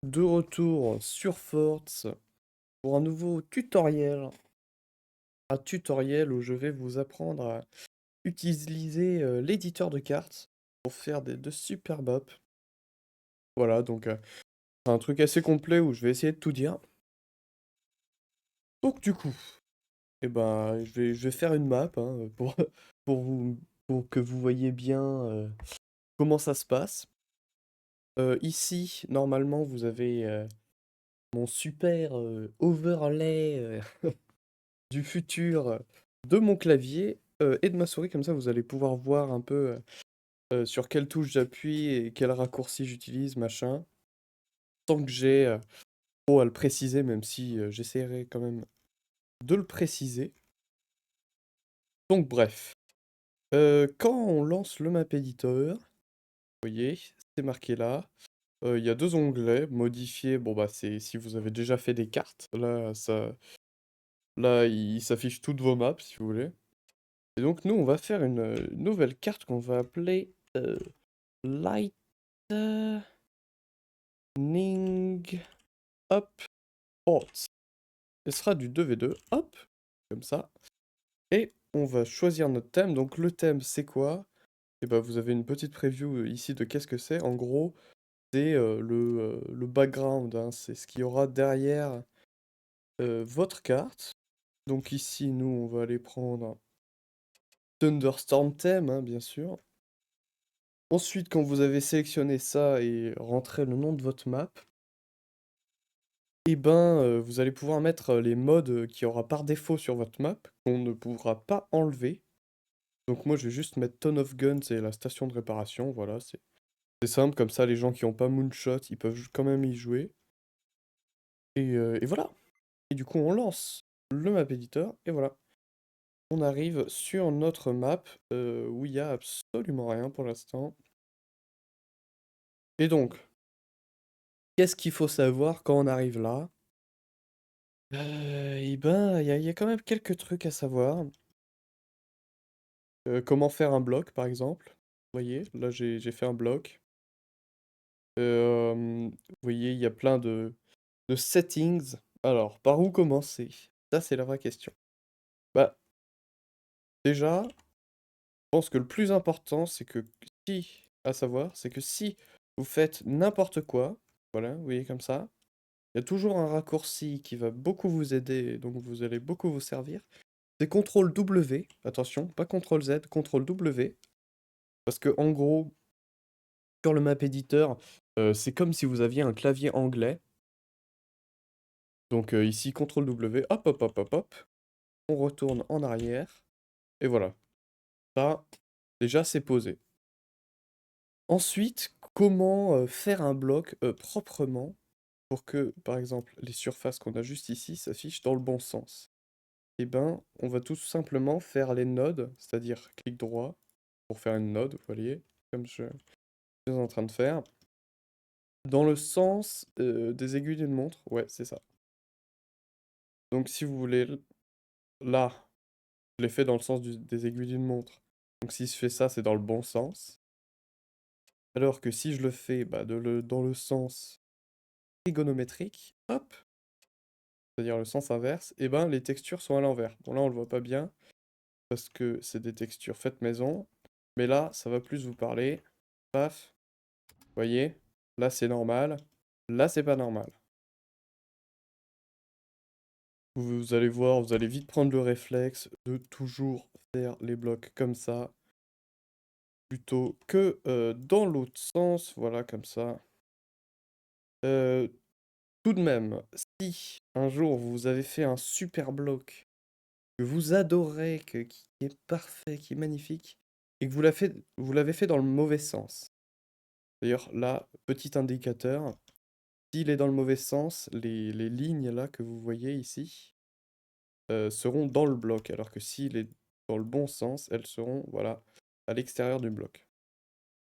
de retour sur Forts pour un nouveau tutoriel. Un tutoriel où je vais vous apprendre à utiliser l'éditeur de cartes pour faire de super maps. Voilà, donc c'est un truc assez complet où je vais essayer de tout dire. Donc du coup, je vais faire une map hein, pour, vous, pour que vous voyez bien comment ça se passe. Ici, normalement, vous avez mon super overlay du futur de mon clavier et de ma souris. Comme ça, vous allez pouvoir voir un peu sur quelle touche j'appuie et quel raccourci j'utilise, machin. Tant que j'ai trop à le préciser, même si j'essaierai quand même de le préciser. Donc bref, quand on lance le map editor, vous voyez, c'est marqué là. Il y a deux onglets, modifier, bon bah c'est si vous avez déjà fait des cartes. Là il s'affiche toutes vos maps si vous voulez. Et donc nous on va faire une nouvelle carte qu'on va appeler Lightning Up Horse. Ce sera du 2v2, hop, comme ça. Et on va choisir notre thème. Donc le thème c'est quoi? Et bah vous avez une petite preview ici de qu'est-ce que c'est. En gros, c'est le background, hein, c'est ce qu'il y aura derrière votre carte. Donc ici, nous, on va aller prendre Thunderstorm Theme, hein, bien sûr. Ensuite, quand vous avez sélectionné ça et rentré le nom de votre map, vous allez pouvoir mettre les modes qu'il y aura par défaut sur votre map, qu'on ne pourra pas enlever. Donc moi, je vais juste mettre Ton of Guns et la station de réparation, voilà, c'est simple, comme ça, les gens qui n'ont pas Moonshot, ils peuvent quand même y jouer. Et voilà. Et du coup, on lance le map editor, et voilà. On arrive sur notre map où il y a absolument rien pour l'instant. Et donc, qu'est-ce qu'il faut savoir quand on arrive là? Il y a quand même quelques trucs à savoir. Comment faire un bloc, par exemple. Vous voyez, là j'ai fait un bloc. Vous voyez, il y a plein de settings. Alors, par où commencer? Ça, c'est la vraie question. Bah, déjà, je pense que le plus important, à savoir, c'est que si vous faites n'importe quoi, voilà, vous voyez comme ça, il y a toujours un raccourci qui va beaucoup vous aider, donc vous allez beaucoup vous servir. C'est CTRL W, attention, pas CTRL Z, CTRL W, parce que en gros, sur le map editor, c'est comme si vous aviez un clavier anglais. Donc ici, CTRL W, hop, hop, hop, hop, hop, on retourne en arrière, et voilà. Ça, déjà, c'est posé. Ensuite, comment faire un bloc proprement pour que, par exemple, les surfaces qu'on a juste ici s'affichent dans le bon sens? Eh ben, on va tout simplement faire les nodes, c'est-à-dire clic droit pour faire une node, vous voyez, comme je suis en train de faire, dans le sens des aiguilles d'une montre. Ouais, c'est ça. Donc si vous voulez, là, je l'ai fait dans le sens des aiguilles d'une montre. Donc si je fais ça, c'est dans le bon sens. Alors que si je le fais dans le sens trigonométrique, hop, c'est-à-dire le sens inverse, et ben les textures sont à l'envers. Bon là on le voit pas bien parce que c'est des textures faites maison, mais là ça va plus vous parler. Paf, vous voyez, là c'est normal, là c'est pas normal. Vous allez voir, vous allez vite prendre le réflexe de toujours faire les blocs comme ça, plutôt que dans l'autre sens, voilà comme ça. Euh, Tout de même, si un jour vous avez fait un super bloc que vous adorez, qui est parfait, qui est magnifique, et que vous l'avez fait dans le mauvais sens. D'ailleurs, là, petit indicateur, s'il est dans le mauvais sens, les lignes là que vous voyez ici seront dans le bloc, alors que s'il est dans le bon sens, elles seront, voilà, à l'extérieur du bloc.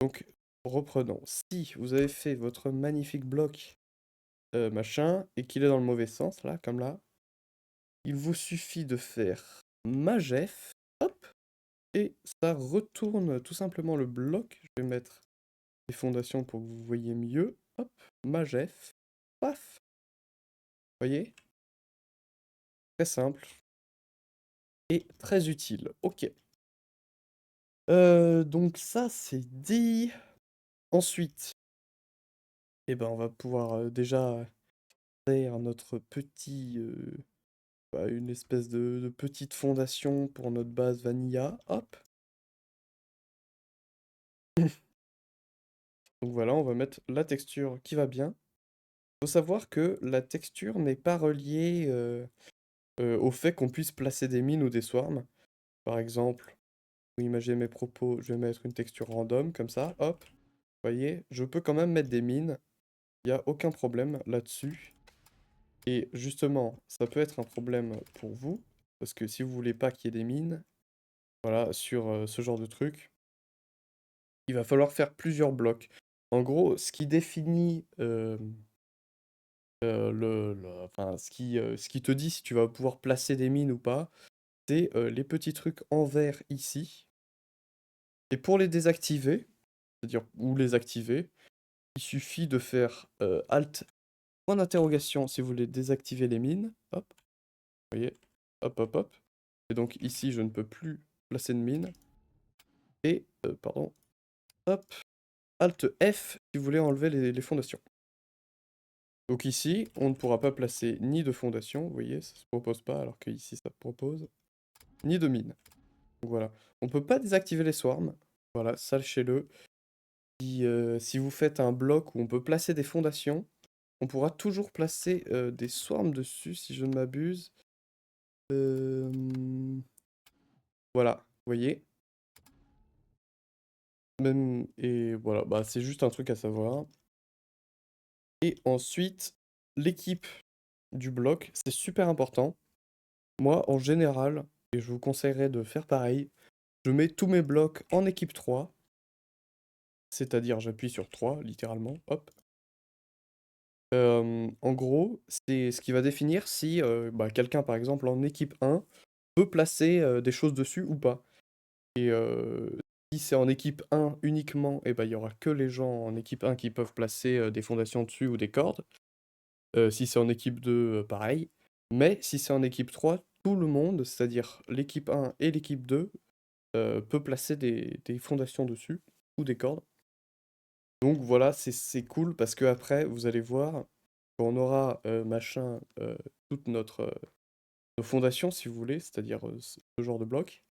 Donc, reprenons. Si vous avez fait votre magnifique bloc machin, et qu'il est dans le mauvais sens, là, comme là, il vous suffit de faire Majef, hop, et ça retourne tout simplement le bloc. Je vais mettre les fondations pour que vous voyez mieux. Hop, Majef. paf. Voyez? Très simple et très utile. OK. Donc ça, c'est dit. Ensuite, eh ben, on va pouvoir, déjà faire notre petit, bah, une espèce de petite fondation pour notre base vanilla. Hop. Donc voilà, on va mettre la texture qui va bien. Faut savoir que la texture n'est pas reliée, au fait qu'on puisse placer des mines ou des swarms. Par exemple, pour imaginer mes propos, je vais mettre une texture random comme ça, hop. Vous voyez, je peux quand même mettre des mines. Il y a aucun problème là-dessus. Et justement, ça peut être un problème pour vous, parce que si vous voulez pas qu'il y ait des mines, voilà, sur ce genre de truc, il va falloir faire plusieurs blocs. En gros, ce qui définit enfin, ce qui te dit si tu vas pouvoir placer des mines ou pas, c'est les petits trucs en vert ici. Et pour les désactiver, c'est-à-dire ou les activer, il suffit de faire Alt, point d'interrogation si vous voulez désactiver les mines. Hop, vous voyez, hop, hop, hop. Et donc ici, je ne peux plus placer de mine. Et, pardon, hop, Alt F si vous voulez enlever les fondations. Donc ici, on ne pourra pas placer ni de fondation, vous voyez, ça se propose pas, alors que ici ça propose, ni de mine. Donc voilà. On peut pas désactiver les swarms. Voilà, sachez-le. Si vous faites un bloc où on peut placer des fondations, on pourra toujours placer des swarms dessus, si je ne m'abuse. Voilà, vous voyez. Même, et voilà, bah, c'est juste un truc à savoir. Et ensuite, l'équipe du bloc, c'est super important. Moi, en général, et je vous conseillerais de faire pareil, je mets tous mes blocs en équipe 3. C'est-à-dire, j'appuie sur 3, littéralement, hop. En gros, c'est ce qui va définir si bah, quelqu'un, par exemple, en équipe 1, peut placer des choses dessus ou pas. Et si c'est en équipe 1 uniquement, et bah, il y aura que les gens en équipe 1 qui peuvent placer des fondations dessus ou des cordes. Si c'est en équipe 2, pareil. Mais si c'est en équipe 3, tout le monde, c'est-à-dire l'équipe 1 et l'équipe 2, peut placer des fondations dessus ou des cordes. Donc voilà, c'est cool parce que après vous allez voir, quand on aura, machin, toute nos fondations si vous voulez, c'est-à-dire, ce genre de blocs,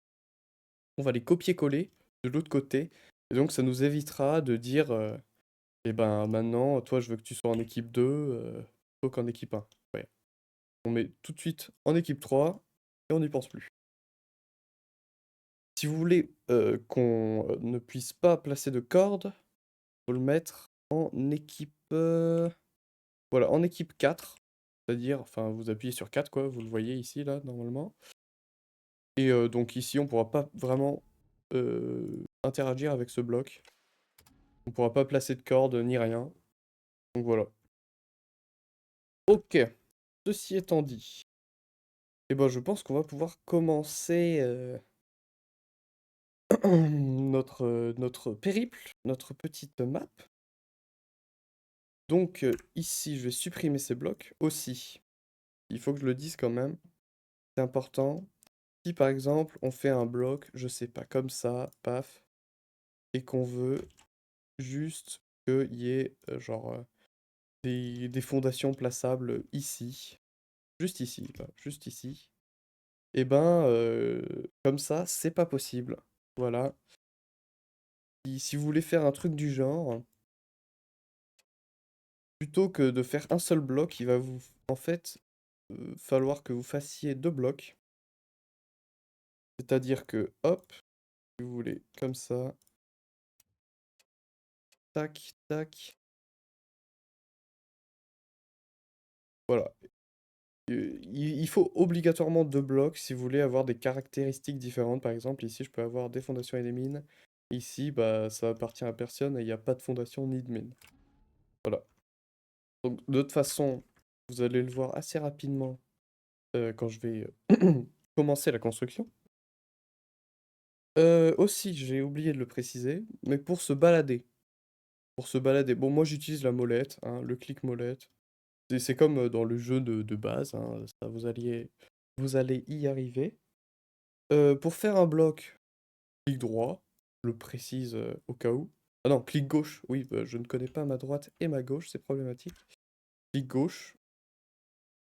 on va les copier-coller de l'autre côté et donc ça nous évitera de dire, «Eh ben, maintenant, toi, je veux que tu sois en équipe 2, plutôt qu'en équipe 1». Ouais. On met tout de suite en équipe 3 et on n'y pense plus. Si vous voulez, qu'on, ne puisse pas placer de cordes, faut le mettre en équipe, voilà, en équipe 4. C'est-à-dire, enfin, vous appuyez sur 4 quoi, vous le voyez ici, là, normalement. Et donc ici, on pourra pas vraiment interagir avec ce bloc. On pourra pas placer de cordes ni rien. Donc voilà. Ok, ceci étant dit, eh ben, je pense qu'on va pouvoir commencer notre périple, notre petite map. Donc ici, je vais supprimer ces blocs aussi. Il faut que je le dise quand même, c'est important. Si par exemple, on fait un bloc, je sais pas, comme ça, paf, et qu'on veut juste qu'il y ait genre des fondations plaçables ici, là, juste ici, et ben comme ça, c'est pas possible. Voilà. Si vous voulez faire un truc du genre, plutôt que de faire un seul bloc, il va vous en fait falloir que vous fassiez deux blocs. C'est-à-dire que, hop, si vous voulez, comme ça, tac, tac, voilà. Il faut obligatoirement deux blocs si vous voulez avoir des caractéristiques différentes. Par exemple, ici, je peux avoir des fondations et des mines. Ici, bah, ça appartient à personne et il n'y a pas de fondation ni de mine. Voilà. Donc, de toute façon, vous allez le voir assez rapidement quand je vais commencer la construction. Aussi, j'ai oublié de le préciser, mais pour se balader, bon, moi j'utilise la molette, hein, le clic molette. C'est comme dans le jeu de base, hein, ça, vous allez y arriver. Pour faire un bloc, clic droit, je le précise au cas où. Ah non, clic gauche, oui, bah, je ne connais pas ma droite et ma gauche, c'est problématique. Clic gauche,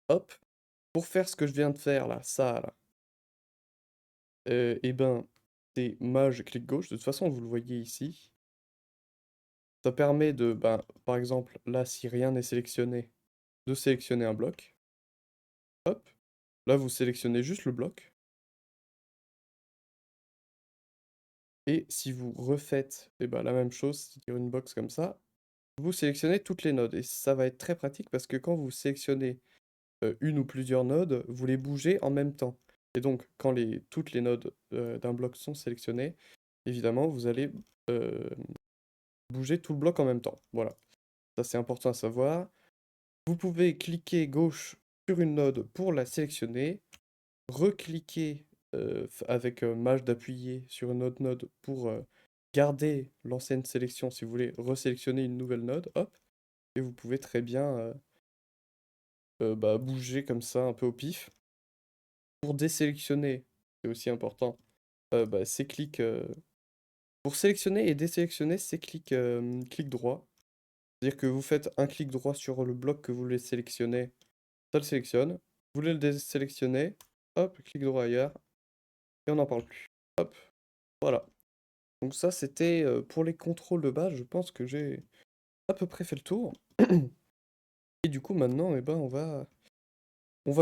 hop. Pour faire ce que je viens de faire là, ça là, et ben, c'est maj clic gauche. De toute façon, vous le voyez ici. Ça permet de, ben, par exemple, là, si rien n'est sélectionné, de sélectionner un bloc. Hop. Là, vous sélectionnez juste le bloc. Et si vous refaites eh ben, la même chose, c'est-à-dire une box comme ça, vous sélectionnez toutes les nodes. Et ça va être très pratique parce que quand vous sélectionnez une ou plusieurs nodes, vous les bougez en même temps. Et donc, quand toutes les nodes d'un bloc sont sélectionnées, évidemment, vous allez euh, bouger tout le bloc en même temps. Voilà, ça c'est important à savoir. Vous pouvez cliquer gauche sur une node pour la sélectionner, recliquer avec maj d'appuyer sur une autre node pour garder l'ancienne sélection si vous voulez resélectionner une nouvelle node, hop, et vous pouvez très bien bah, bouger comme ça un peu au pif. Pour désélectionner, c'est aussi important, bah, c'est clic. Pour sélectionner et désélectionner, c'est clic droit. C'est-à-dire que vous faites un clic droit sur le bloc que vous voulez sélectionner, ça le sélectionne. Vous voulez le désélectionner, hop, clic droit ailleurs, et on n'en parle plus. Hop, voilà. Donc ça, c'était pour les contrôles de base. Je pense que j'ai à peu près fait le tour. Et du coup, maintenant, eh ben, on va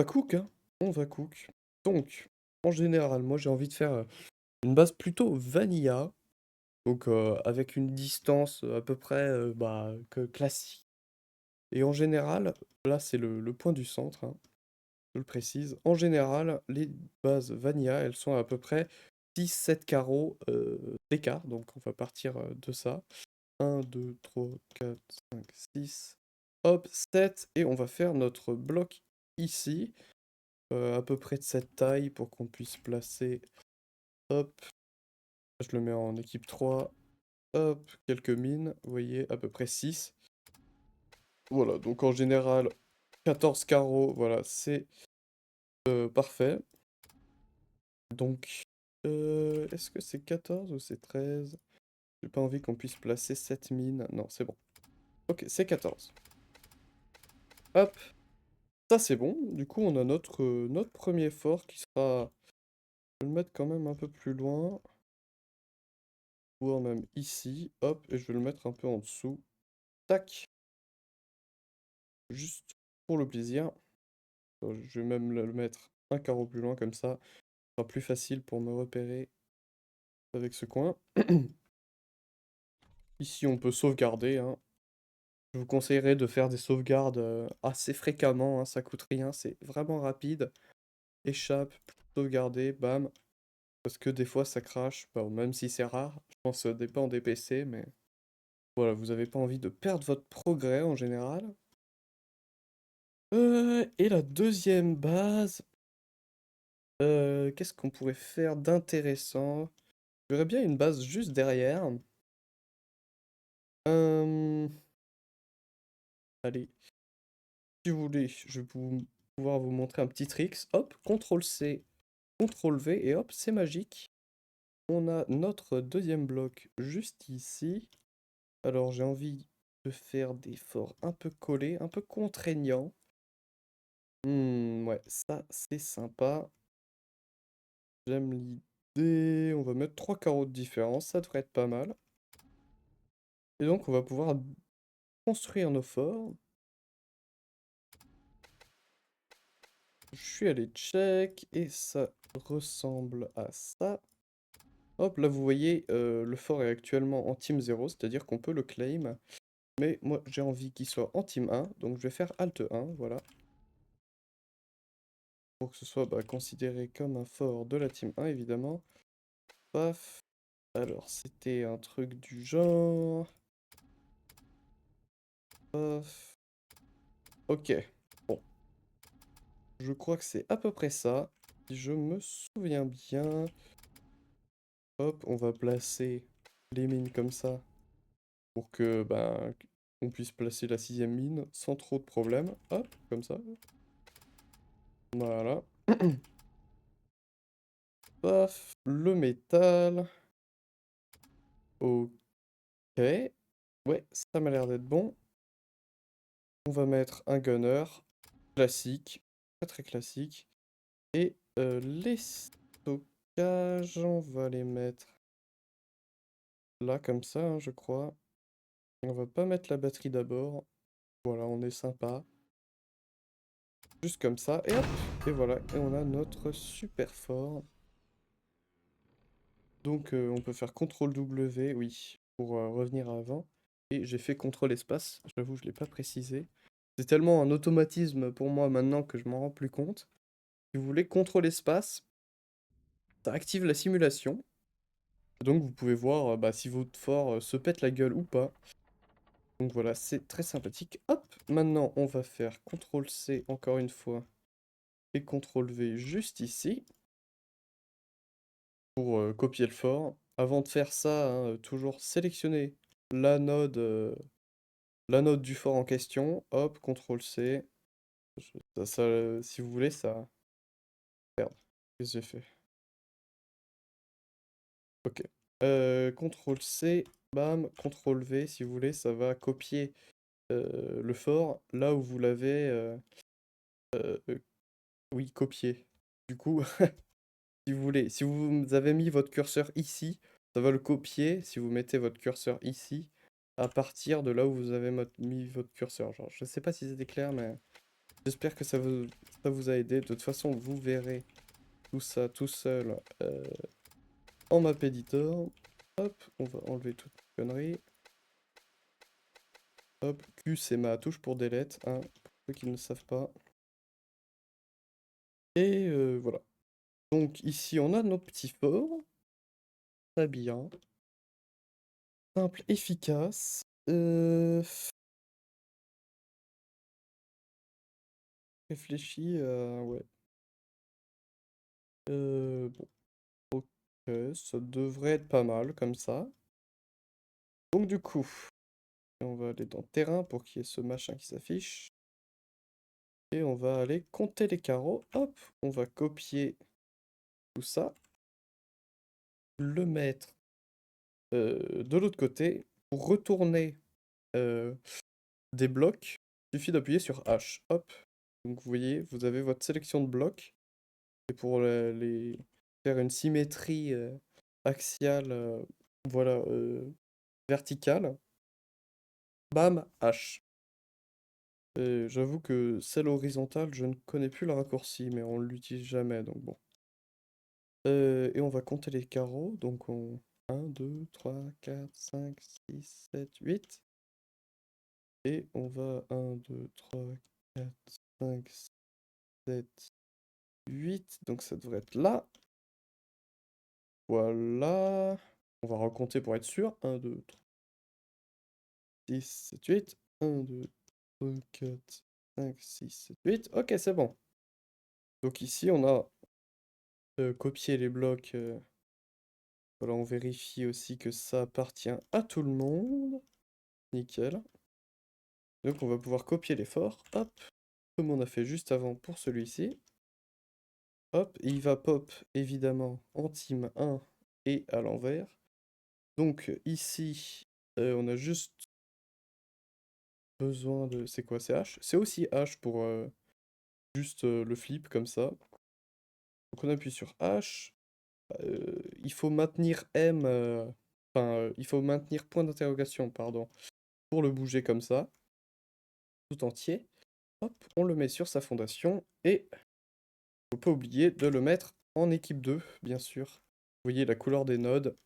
cook, hein. On va cook. Donc, en général, moi, j'ai envie de faire une base plutôt vanilla. Donc, avec une distance à peu près bah, classique. Et en général, là, c'est le point du centre, hein, je le précise. En général, les bases vanilla, elles sont à peu près 6-7 carreaux d'écart. Donc, on va partir de ça. 1, 2, 3, 4, 5, 6. Hop, 7. Et on va faire notre bloc ici, à peu près de cette taille pour qu'on puisse placer. Hop, je le mets en équipe 3. Hop, quelques mines, vous voyez, à peu près 6. Voilà, donc en général, 14 carreaux, voilà, c'est parfait. Donc, est-ce que c'est 14 ou c'est 13? J'ai pas envie qu'on puisse placer 7 mines. Non, c'est bon. Ok, c'est 14. Hop, ça c'est bon. Du coup, on a notre premier fort qui sera... Je vais le mettre quand même un peu plus loin. Voire même ici. Hop, et je vais le mettre un peu en dessous. Tac. Juste pour le plaisir. Je vais même le mettre un carreau plus loin comme ça. Ce sera plus facile pour me repérer avec ce coin. Ici, on peut sauvegarder, hein. Je vous conseillerais de faire des sauvegardes assez fréquemment, hein, ça coûte rien, c'est vraiment rapide. Échappe, sauvegarder, bam. Parce que des fois ça crache, bon, même si c'est rare, je pense que ça dépend des PC, mais voilà, vous n'avez pas envie de perdre votre progrès en général. Et la deuxième base, qu'est-ce qu'on pourrait faire d'intéressant? J'aurais bien une base juste derrière. Euh, Allez, si vous voulez, je vais pouvoir vous montrer un petit trick. Hop, CTRL-C, CTRL-V, et hop, c'est magique. On a notre deuxième bloc juste ici. Alors, j'ai envie de faire des forts un peu collés, un peu contraignants. Ouais, ça, c'est sympa. J'aime l'idée. On va mettre 3 carreaux de différence, ça devrait être pas mal. Et donc, on va pouvoir construire nos forts. Je suis allé check et ça ressemble à ça. Hop, là vous voyez, le fort est actuellement en team 0, c'est-à-dire qu'on peut le claim. Mais moi j'ai envie qu'il soit en team 1, donc je vais faire Alt 1, voilà. Pour que ce soit bah, considéré comme un fort de la team 1, évidemment. Paf. Alors, c'était un truc du genre... Paf. Ok, bon. Je crois que c'est à peu près ça. Si je me souviens bien... Hop, on va placer les mines comme ça. Pour que, ben, qu'on puisse placer la 6ème mine sans trop de problèmes. Hop, comme ça. Voilà. Paf, le métal. Ok. Ouais, ça m'a l'air d'être bon. On va mettre un gunner classique, très très classique. Et les stockages, on va les mettre là comme ça, hein, je crois. Et on va pas mettre la batterie d'abord. Voilà, on est sympa. Juste comme ça, et hop, et voilà, et on a notre super fort. Donc on peut faire CTRL W, oui, pour revenir à avant. Et j'ai fait CTRL espace, j'avoue, je l'ai pas précisé. C'est tellement un automatisme pour moi maintenant que je m'en rends plus compte. Si vous voulez CTRL espace, ça active la simulation. Donc vous pouvez voir bah, si votre fort se pète la gueule ou pas. Donc voilà, c'est très sympathique. Hop, maintenant on va faire CTRL C encore une fois. Et CTRL V juste ici. Pour copier le fort. Avant de faire ça, hein, toujours sélectionner la node, la node du fort en question. Hop, CTRL C. Si vous voulez, ça... Merde, qu'est-ce que j'ai fait? Ok. CTRL C, bam, CTRL V, si vous voulez, ça va copier le fort là où vous l'avez... euh, oui, copié. Du coup, si vous voulez, si vous avez mis votre curseur ici, ça va le copier si vous mettez votre curseur ici, à partir de là où vous avez mis votre curseur. Genre, je sais pas si c'était clair, mais j'espère que ça vous a aidé. De toute façon, vous verrez tout ça tout seul en map editor. Hop, on va enlever toute connerie. Hop, Q c'est ma touche pour delete, hein, pour ceux qui ne savent pas. Et voilà. Donc ici, on a nos petits forts. Très bien. Simple, efficace. Réfléchis, ouais. Bon, ok, ça devrait être pas mal comme ça. Donc du coup, on va aller dans terrain pour qu'il y ait ce machin qui s'affiche. Et on va aller compter les carreaux. Hop, on va copier tout ça. Le mettre de l'autre côté. Pour retourner des blocs, il suffit d'appuyer sur H. Hop. Donc vous voyez, vous avez votre sélection de blocs. Et pour les faire une symétrie axiale, voilà, verticale, bam, H. J'avoue que celle horizontale, je ne connais plus le raccourci, mais on l'utilise jamais, donc bon. Et on va compter les carreaux, donc on... 1, 2, 3, 4, 5, 6, 7, 8. Et on va 1, 2, 3, 4, 5, 7, 8. Donc ça devrait être là. Voilà. On va recompter pour être sûr. 1, 2, 3, 6, 7, 8. 1, 2, 3, 4, 5, 6, 7, 8. Ok, c'est bon. Donc ici, on a copié les blocs. Voilà, on vérifie aussi que ça appartient à tout le monde. Nickel. Donc on va pouvoir copier les forts. Hop. Comme on a fait juste avant pour celui-ci. Hop. Et il va pop, évidemment, en team 1 et à l'envers. Donc ici, on a juste besoin de... C'est quoi? C'est H? C'est aussi H pour juste le flip comme ça. Donc on appuie sur H. Il faut maintenir M... Enfin, il faut maintenir point d'interrogation, pardon, pour le bouger comme ça, tout entier. Hop, on le met sur sa fondation et faut pas oublier de le mettre en équipe 2, bien sûr. Vous voyez la couleur des nodes,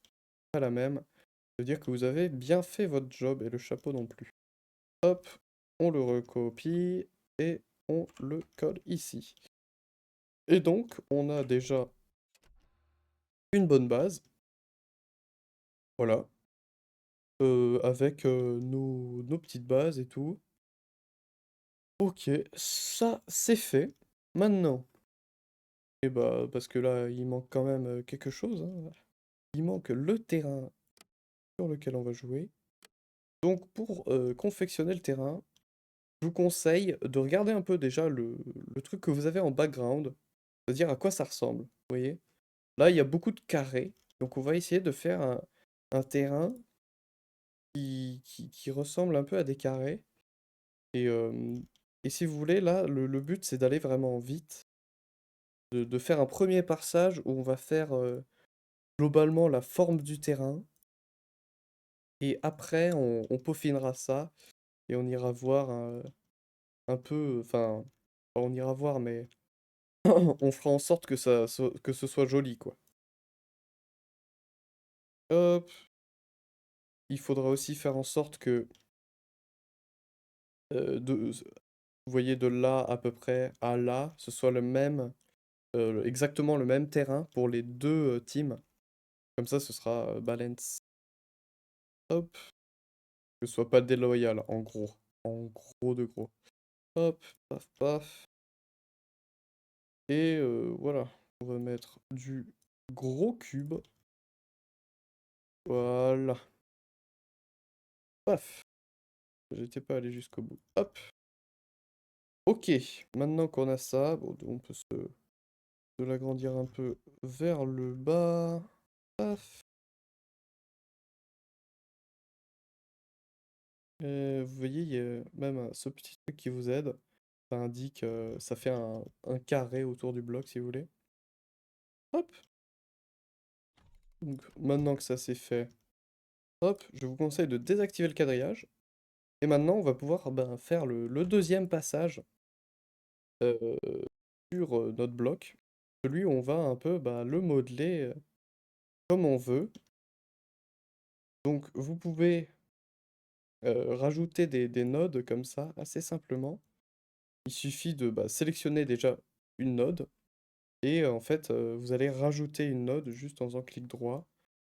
pas la même. Ça veut dire que vous avez bien fait votre job et le chapeau non plus. Hop, on le recopie et on le colle ici. Et donc, on a déjà une bonne base. Voilà. Avec nos petites bases et tout. Ok, ça c'est fait. Maintenant, et bah parce que là il manque quand même quelque chose, hein. Il manque le terrain sur lequel on va jouer. Donc pour confectionner le terrain, je vous conseille de regarder un peu déjà le truc que vous avez en background, c'est-à-dire à quoi ça ressemble. Vous voyez? Là, il y a beaucoup de carrés, donc on va essayer de faire un terrain qui ressemble un peu à des carrés. Et, euh, et si vous voulez, là, le but c'est d'aller vraiment vite, de faire un premier passage où on va faire globalement la forme du terrain, et après on peaufinera ça, et on ira voir un peu, enfin, pas on ira voir, mais on fera en sorte que que ce soit joli, quoi. Hop, il faudra aussi faire en sorte que, vous voyez, de là à peu près à là, ce soit le même, exactement le même terrain pour les deux teams. Comme ça, ce sera balance. Hop, que ce soit pas déloyal, en gros. En gros de gros. Hop, paf, paf. Et voilà, on va mettre du gros cube. Voilà. Paf. J'étais pas allé jusqu'au bout. Hop. Ok, maintenant qu'on a ça, bon, on peut se l'agrandir un peu vers le bas. Paf. Vous voyez, il y a même ce petit truc qui vous aide. Ça indique, ça fait un carré autour du bloc si vous voulez. Hop. Donc maintenant que ça c'est fait, hop, je vous conseille de désactiver le quadrillage. Et maintenant, on va pouvoir ben, faire le deuxième passage euh, sur notre bloc. Celui où on va un peu bah, le modeler comme on veut. Donc vous pouvez rajouter des nodes comme ça, assez simplement. Il suffit de bah, sélectionner déjà une node. Et en fait, vous allez rajouter une node juste en faisant clic droit.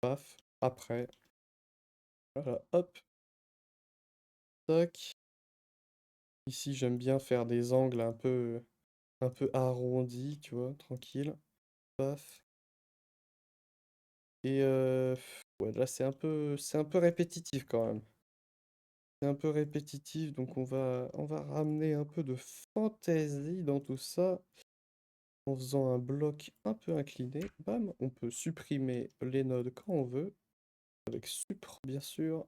Paf, après. Voilà, hop, tac. Ici, j'aime bien faire des angles un peu arrondis, tu vois, tranquille. Paf. Et ouais, là, c'est un peu répétitif quand même. C'est un peu répétitif, donc on va ramener un peu de fantaisie dans tout ça en faisant un bloc un peu incliné. Bam, on peut supprimer les nodes quand on veut, avec supr bien sûr.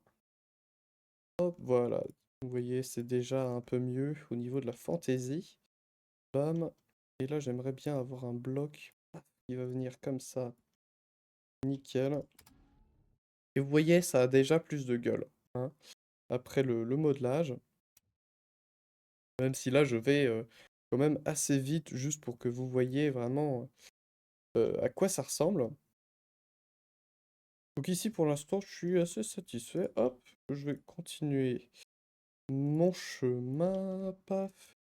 Hop, voilà. Vous voyez, c'est déjà un peu mieux au niveau de la fantaisie. Bam. Et là, j'aimerais bien avoir un bloc qui va venir comme ça. Nickel. Et vous voyez, ça a déjà plus de gueule, hein, après le modelage. Même si là, je vais quand même assez vite, juste pour que vous voyez vraiment à quoi ça ressemble. Donc ici, pour l'instant, je suis assez satisfait. Hop, je vais continuer mon chemin. Paf,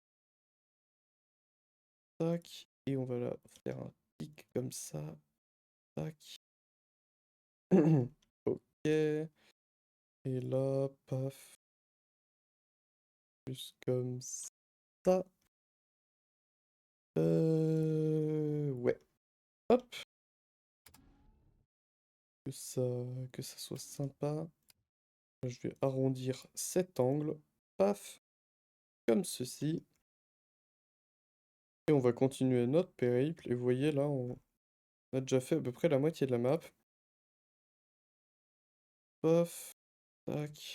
tac. Et on va là faire un pic comme ça. Tac. Ok. Et là, paf. Juste comme ça. Ouais. Hop. Que ça, que ça soit sympa. Je vais arrondir cet angle. Paf. Comme ceci. Et on va continuer notre périple. Et vous voyez, là, on a déjà fait à peu près la moitié de la map. Paf. Tac.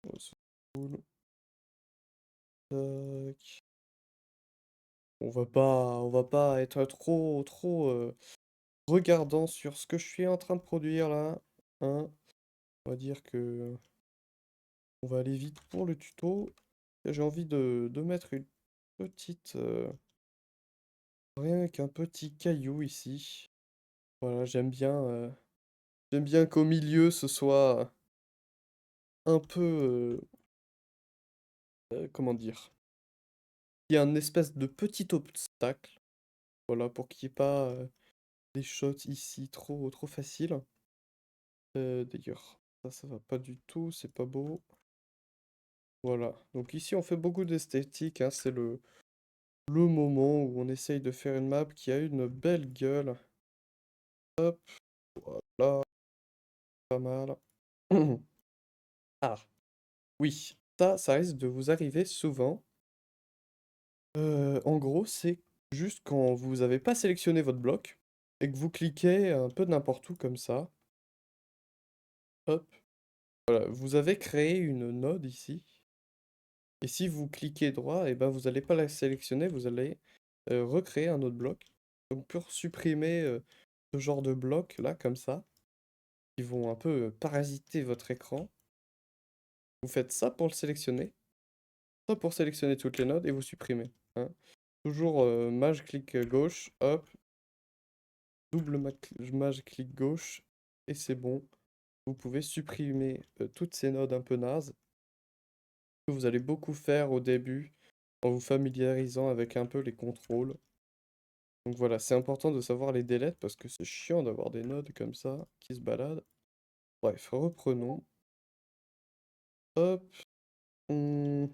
Oh, c'est cool. Tac. On va pas être trop regardant sur ce que je suis en train de produire là. Hein. On va dire que on va aller vite pour le tuto. J'ai envie de mettre une petite... rien qu'un petit caillou ici. Voilà, j'aime bien qu'au milieu ce soit un peu... comment dire? Il y a un espèce de petit obstacle. Voilà, pour qu'il n'y ait pas des shots ici trop faciles. D'ailleurs, ça va pas du tout, c'est pas beau. Voilà, donc ici on fait beaucoup d'esthétique, hein, c'est le moment où on essaye de faire une map qui a une belle gueule. Hop, voilà. pas mal. Ah, oui, ça risque de vous arriver souvent. En gros, c'est juste quand vous avez pas sélectionné votre bloc et que vous cliquez un peu n'importe où comme ça, hop, voilà, vous avez créé une node ici. Et si vous cliquez droit, et ben vous n'allez pas la sélectionner, vous allez recréer un autre bloc. Donc pour supprimer ce genre de blocs là, comme ça, qui vont un peu parasiter votre écran, vous faites ça pour le sélectionner, ça pour sélectionner toutes les nodes et vous supprimez, hein. Toujours mage clic gauche, hop, double mage clic gauche, et c'est bon. Vous pouvez supprimer toutes ces nodes un peu nazes que vous allez beaucoup faire au début en vous familiarisant avec un peu les contrôles. Donc voilà, c'est important de savoir les délais parce que c'est chiant d'avoir des nodes comme ça qui se baladent. Bref, reprenons. Hop, on-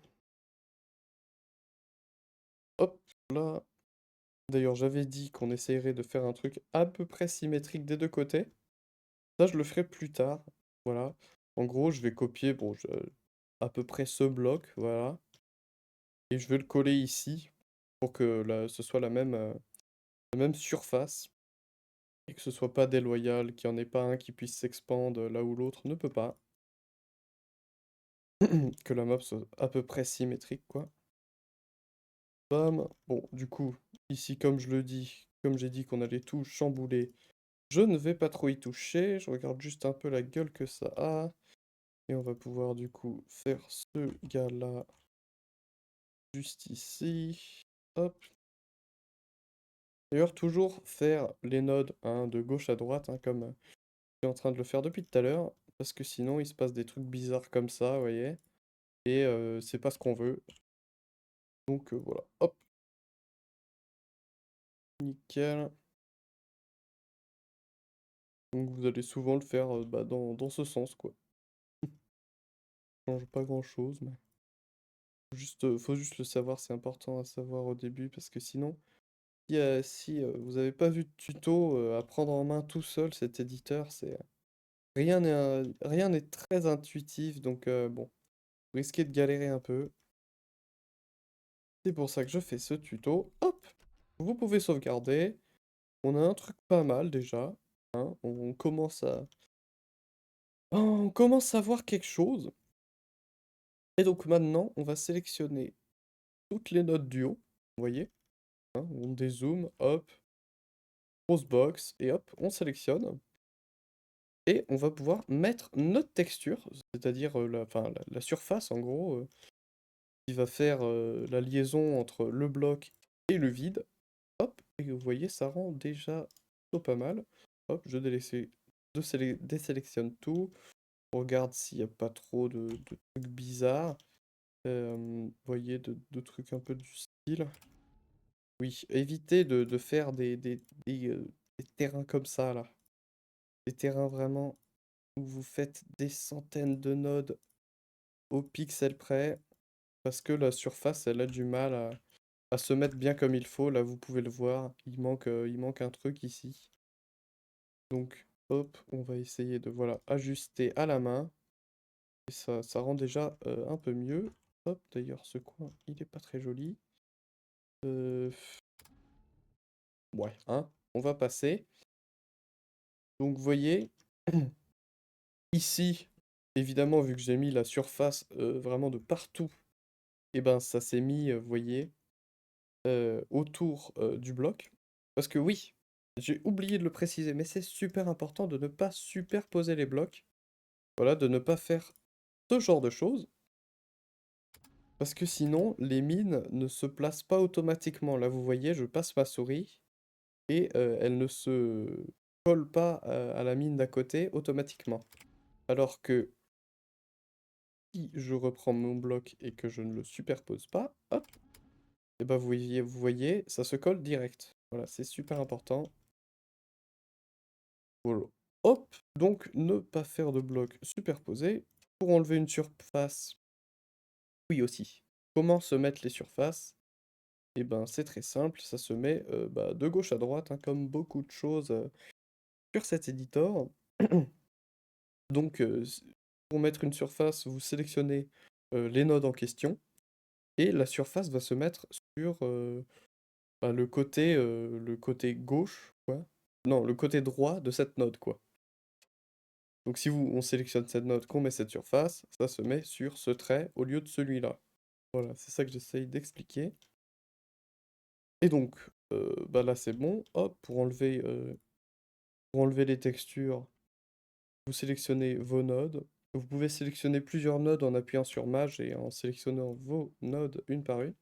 hop, là. D'ailleurs, j'avais dit qu'on essayerait de faire un truc à peu près symétrique des deux côtés. Ça, je le ferai plus tard. Voilà. En gros, je vais copier, bon, à peu près ce bloc, voilà. Et je vais le coller ici pour que ce soit la même surface et que ce soit pas déloyal, qu'il n'y en ait pas un qui puisse s'expandre là où l'autre ne peut pas. Que la map soit à peu près symétrique, quoi. Bam. Bon, du coup, ici, comme je le dis, comme j'ai dit qu'on allait tout chambouler, je ne vais pas trop y toucher. Je regarde juste un peu la gueule que ça a. Et on va pouvoir, du coup, faire ce gars-là juste ici. Hop. D'ailleurs, toujours faire les nodes hein, de gauche à droite, hein, comme je suis en train de le faire depuis tout à l'heure. Parce que sinon, il se passe des trucs bizarres comme ça, vous voyez. Et c'est pas ce qu'on veut. Donc voilà, hop, nickel. Donc vous allez souvent le faire bah, dans ce sens, quoi. Ça change pas grand-chose, mais faut juste le savoir, c'est important à savoir au début, parce que sinon, si vous avez pas vu de tuto à prendre en main tout seul, cet éditeur, c'est rien n'est très intuitif, donc bon, vous risquez de galérer un peu. C'est pour ça que je fais ce tuto. Hop, vous pouvez sauvegarder. On a un truc pas mal déjà, hein. On commence à voir quelque chose. Et donc maintenant, on va sélectionner toutes les notes du haut. Vous voyez, hein, on dézoome, hop, grosse box, et hop, on sélectionne. Et on va pouvoir mettre notre texture, c'est-à-dire la surface en gros, qui va faire la liaison entre le bloc et le vide. Hop, et vous voyez, ça rend déjà plutôt pas mal. Hop, désélectionne tout. On regarde s'il n'y a pas trop de trucs bizarres. Vous voyez, de trucs un peu du style. Oui, évitez de faire des terrains comme ça, là. Des terrains vraiment où vous faites des centaines de nodes au pixel près, parce que la surface, elle a du mal à se mettre bien comme il faut. Là, vous pouvez le voir, il manque un truc ici. Donc, hop, on va essayer de, voilà, ajuster à la main. Et ça rend déjà un peu mieux. Hop, d'ailleurs, ce coin, il est pas très joli. Euh, Ouais, hein, on va passer. Donc, vous voyez, ici, évidemment, vu que j'ai mis la surface vraiment de partout, et ben ça s'est mis, vous voyez, autour du bloc. Parce que oui, j'ai oublié de le préciser, mais c'est super important de ne pas superposer les blocs. Voilà, de ne pas faire ce genre de choses. Parce que sinon, les mines ne se placent pas automatiquement. Là, vous voyez, je passe ma souris et elle ne se colle pas à la mine d'à côté automatiquement. Alors que si je reprends mon bloc et que je ne le superpose pas, hop, et ben vous voyez, ça se colle direct. Voilà, c'est super important. Voilà. Hop, donc ne pas faire de bloc superposé. Pour enlever une surface, oui aussi. Comment se mettre les surfaces? Et ben c'est très simple, ça se met bah, de gauche à droite, hein, comme beaucoup de choses sur cet éditeur. Donc, pour mettre une surface, vous sélectionnez les nodes en question, et la surface va se mettre sur bah, le côté gauche, quoi. Non, le côté droit de cette node, quoi. Donc si on sélectionne cette node, qu'on met cette surface, ça se met sur ce trait au lieu de celui-là. Voilà, c'est ça que j'essaye d'expliquer. Et donc, bah là c'est bon. Hop, pour enlever les textures, vous sélectionnez vos nodes. Vous pouvez sélectionner plusieurs nodes en appuyant sur Maj et en sélectionnant vos nodes une par une.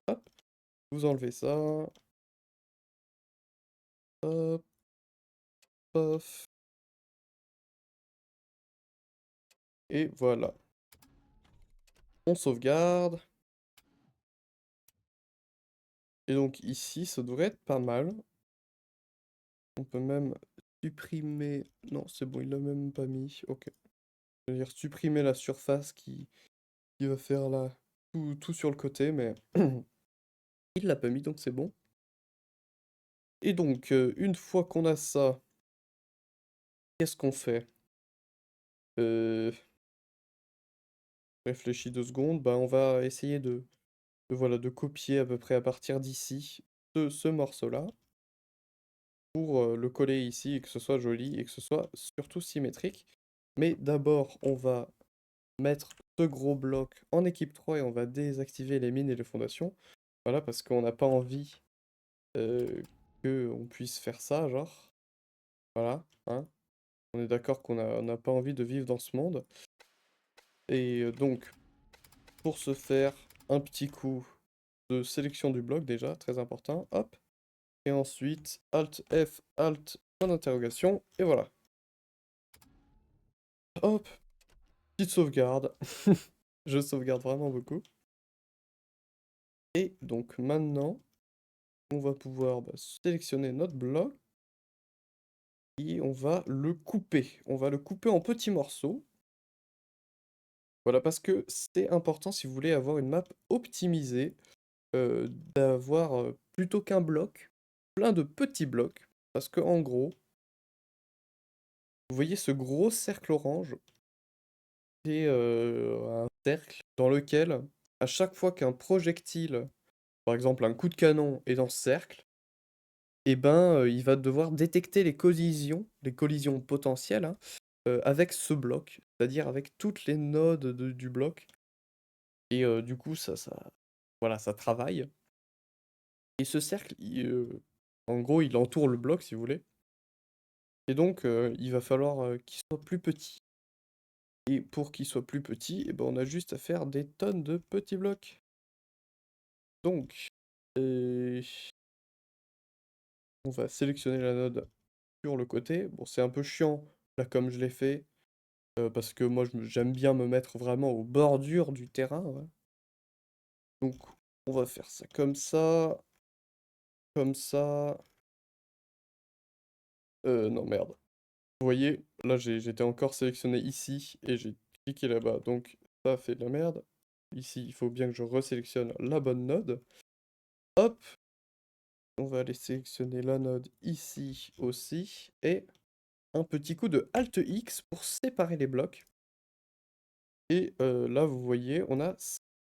Hop, vous enlevez ça. Hop, pof. Et voilà. On sauvegarde. Et donc ici, ça devrait être pas mal. On peut même supprimer... Non, c'est bon, il l'a même pas mis. Ok. C'est-à-dire supprimer la surface qui va faire là tout sur le côté, mais il l'a pas mis, donc c'est bon. Et donc, une fois qu'on a ça, qu'est-ce qu'on fait? Euh... Réfléchis 2 secondes. Bah, on va essayer voilà, de copier à peu près à partir d'ici ce morceau-là pour le coller ici et que ce soit joli et que ce soit surtout symétrique. Mais d'abord, on va mettre ce gros bloc en équipe 3 et on va désactiver les mines et les fondations. Voilà, parce qu'on n'a pas envie qu'on puisse faire ça, genre. Voilà, hein. On est d'accord on n'a pas envie de vivre dans ce monde. Et donc, pour ce faire, un petit coup de sélection du bloc déjà, très important. Hop. Et ensuite, Alt F, Alt, point d'interrogation, et voilà. Hop, petite sauvegarde. Je sauvegarde vraiment beaucoup. Et donc maintenant, on va pouvoir sélectionner notre bloc et on va le couper. On va le couper en petits morceaux. Voilà, parce que c'est important si vous voulez avoir une map optimisée, d'avoir plutôt qu'un bloc, plein de petits blocs. Parce que en gros, vous voyez ce gros cercle orange, c'est un cercle dans lequel, à chaque fois qu'un projectile, par exemple un coup de canon, est dans ce cercle, et ben il va devoir détecter les collisions potentielles, hein, avec ce bloc, c'est-à-dire avec toutes les nodes du bloc. Et du coup, voilà, ça travaille. Et ce cercle, en gros, il entoure le bloc, si vous voulez. Et donc, il va falloir qu'il soit plus petit. Et pour qu'il soit plus petit, eh ben, on a juste à faire des tonnes de petits blocs. Donc, euh, on va sélectionner la node sur le côté. Bon, c'est un peu chiant, là, comme je l'ai fait, parce que moi, j'aime bien me mettre vraiment aux bordures du terrain, ouais. Donc, on va faire ça comme ça, comme ça. Non, merde. Vous voyez, là j'étais encore sélectionné ici et j'ai cliqué là-bas, donc ça fait de la merde. Ici, il faut bien que je resélectionne la bonne node. Hop, on va aller sélectionner la node ici aussi, et un petit coup de Alt X pour séparer les blocs. Et là, vous voyez, on a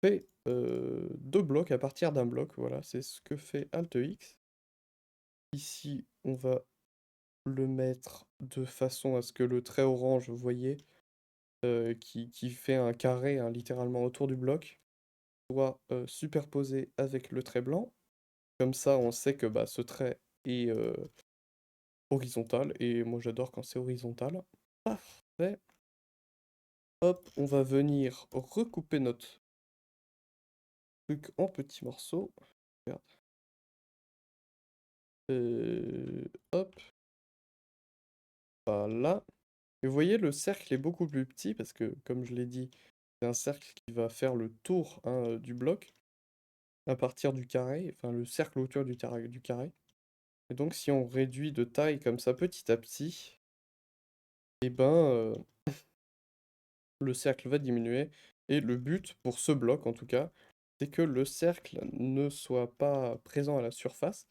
fait 2 blocs à partir d'un bloc, voilà, c'est ce que fait Alt X. Ici, on va le mettre de façon à ce que le trait orange, vous voyez, qui fait un carré, hein, littéralement autour du bloc, soit superposé avec le trait blanc. Comme ça, on sait que bah, ce trait est horizontal, et moi j'adore quand c'est horizontal. Parfait. Hop, on va venir recouper notre truc en petits morceaux. Regarde. Hop, voilà. Et vous voyez, le cercle est beaucoup plus petit parce que, comme je l'ai dit, c'est un cercle qui va faire le tour, hein, du bloc à partir du carré, enfin le cercle autour du carré. Et donc si on réduit de taille comme ça petit à petit, et ben le cercle va diminuer. Et le but pour ce bloc en tout cas, c'est que le cercle ne soit pas présent à la surface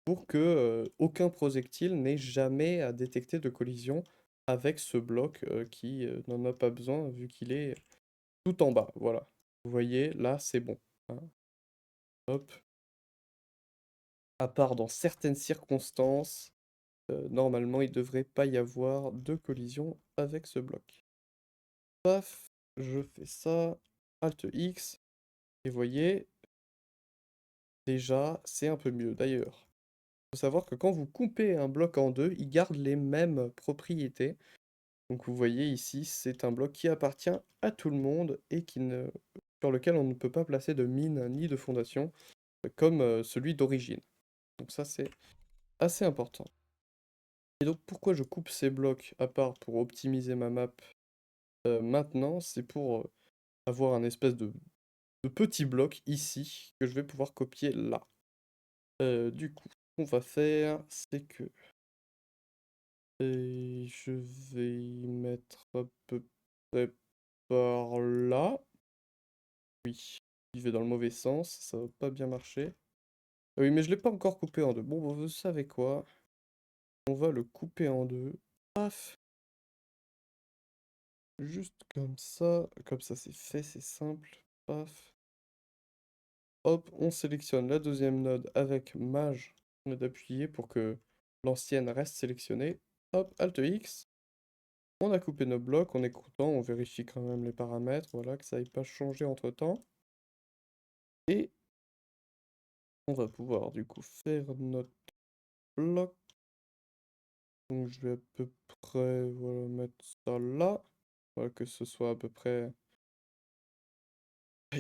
pour que aucun projectile n'ait jamais à détecter de collision avec ce bloc qui n'en a pas besoin vu qu'il est tout en bas. Voilà. Vous voyez, là, c'est bon, hein. Hop. À part dans certaines circonstances, normalement, il ne devrait pas y avoir de collision avec ce bloc. Paf, je fais ça, Alt X, et vous voyez, déjà, c'est un peu mieux. D'ailleurs, il faut savoir que quand vous coupez un bloc en deux, il garde les mêmes propriétés. Donc vous voyez ici, c'est un bloc qui appartient à tout le monde et sur lequel on ne peut pas placer de mine ni de fondation, comme celui d'origine. Donc ça, c'est assez important. Et donc pourquoi je coupe ces blocs, à part pour optimiser ma map maintenant, c'est pour avoir un espèce de petit bloc ici que je vais pouvoir copier là. Du coup, ce qu'on va faire, c'est que je vais y mettre à peu près par là. Oui, il va dans le mauvais sens, ça va pas bien marcher. Oui, mais je l'ai pas encore coupé en deux. Bon, bah, vous savez quoi? On va le couper en deux. Paf! Juste comme ça. Comme ça, c'est fait, c'est simple. Paf. Hop, on sélectionne la deuxième node avec Maj. On est appuyé pour que l'ancienne reste sélectionnée. Hop, Alt X. On a coupé nos blocs, on est content, on vérifie quand même les paramètres, voilà, que ça n'ait pas changé entre temps. Et on va pouvoir du coup faire notre bloc. Donc je vais à peu près voilà, mettre ça là. Voilà, que ce soit à peu près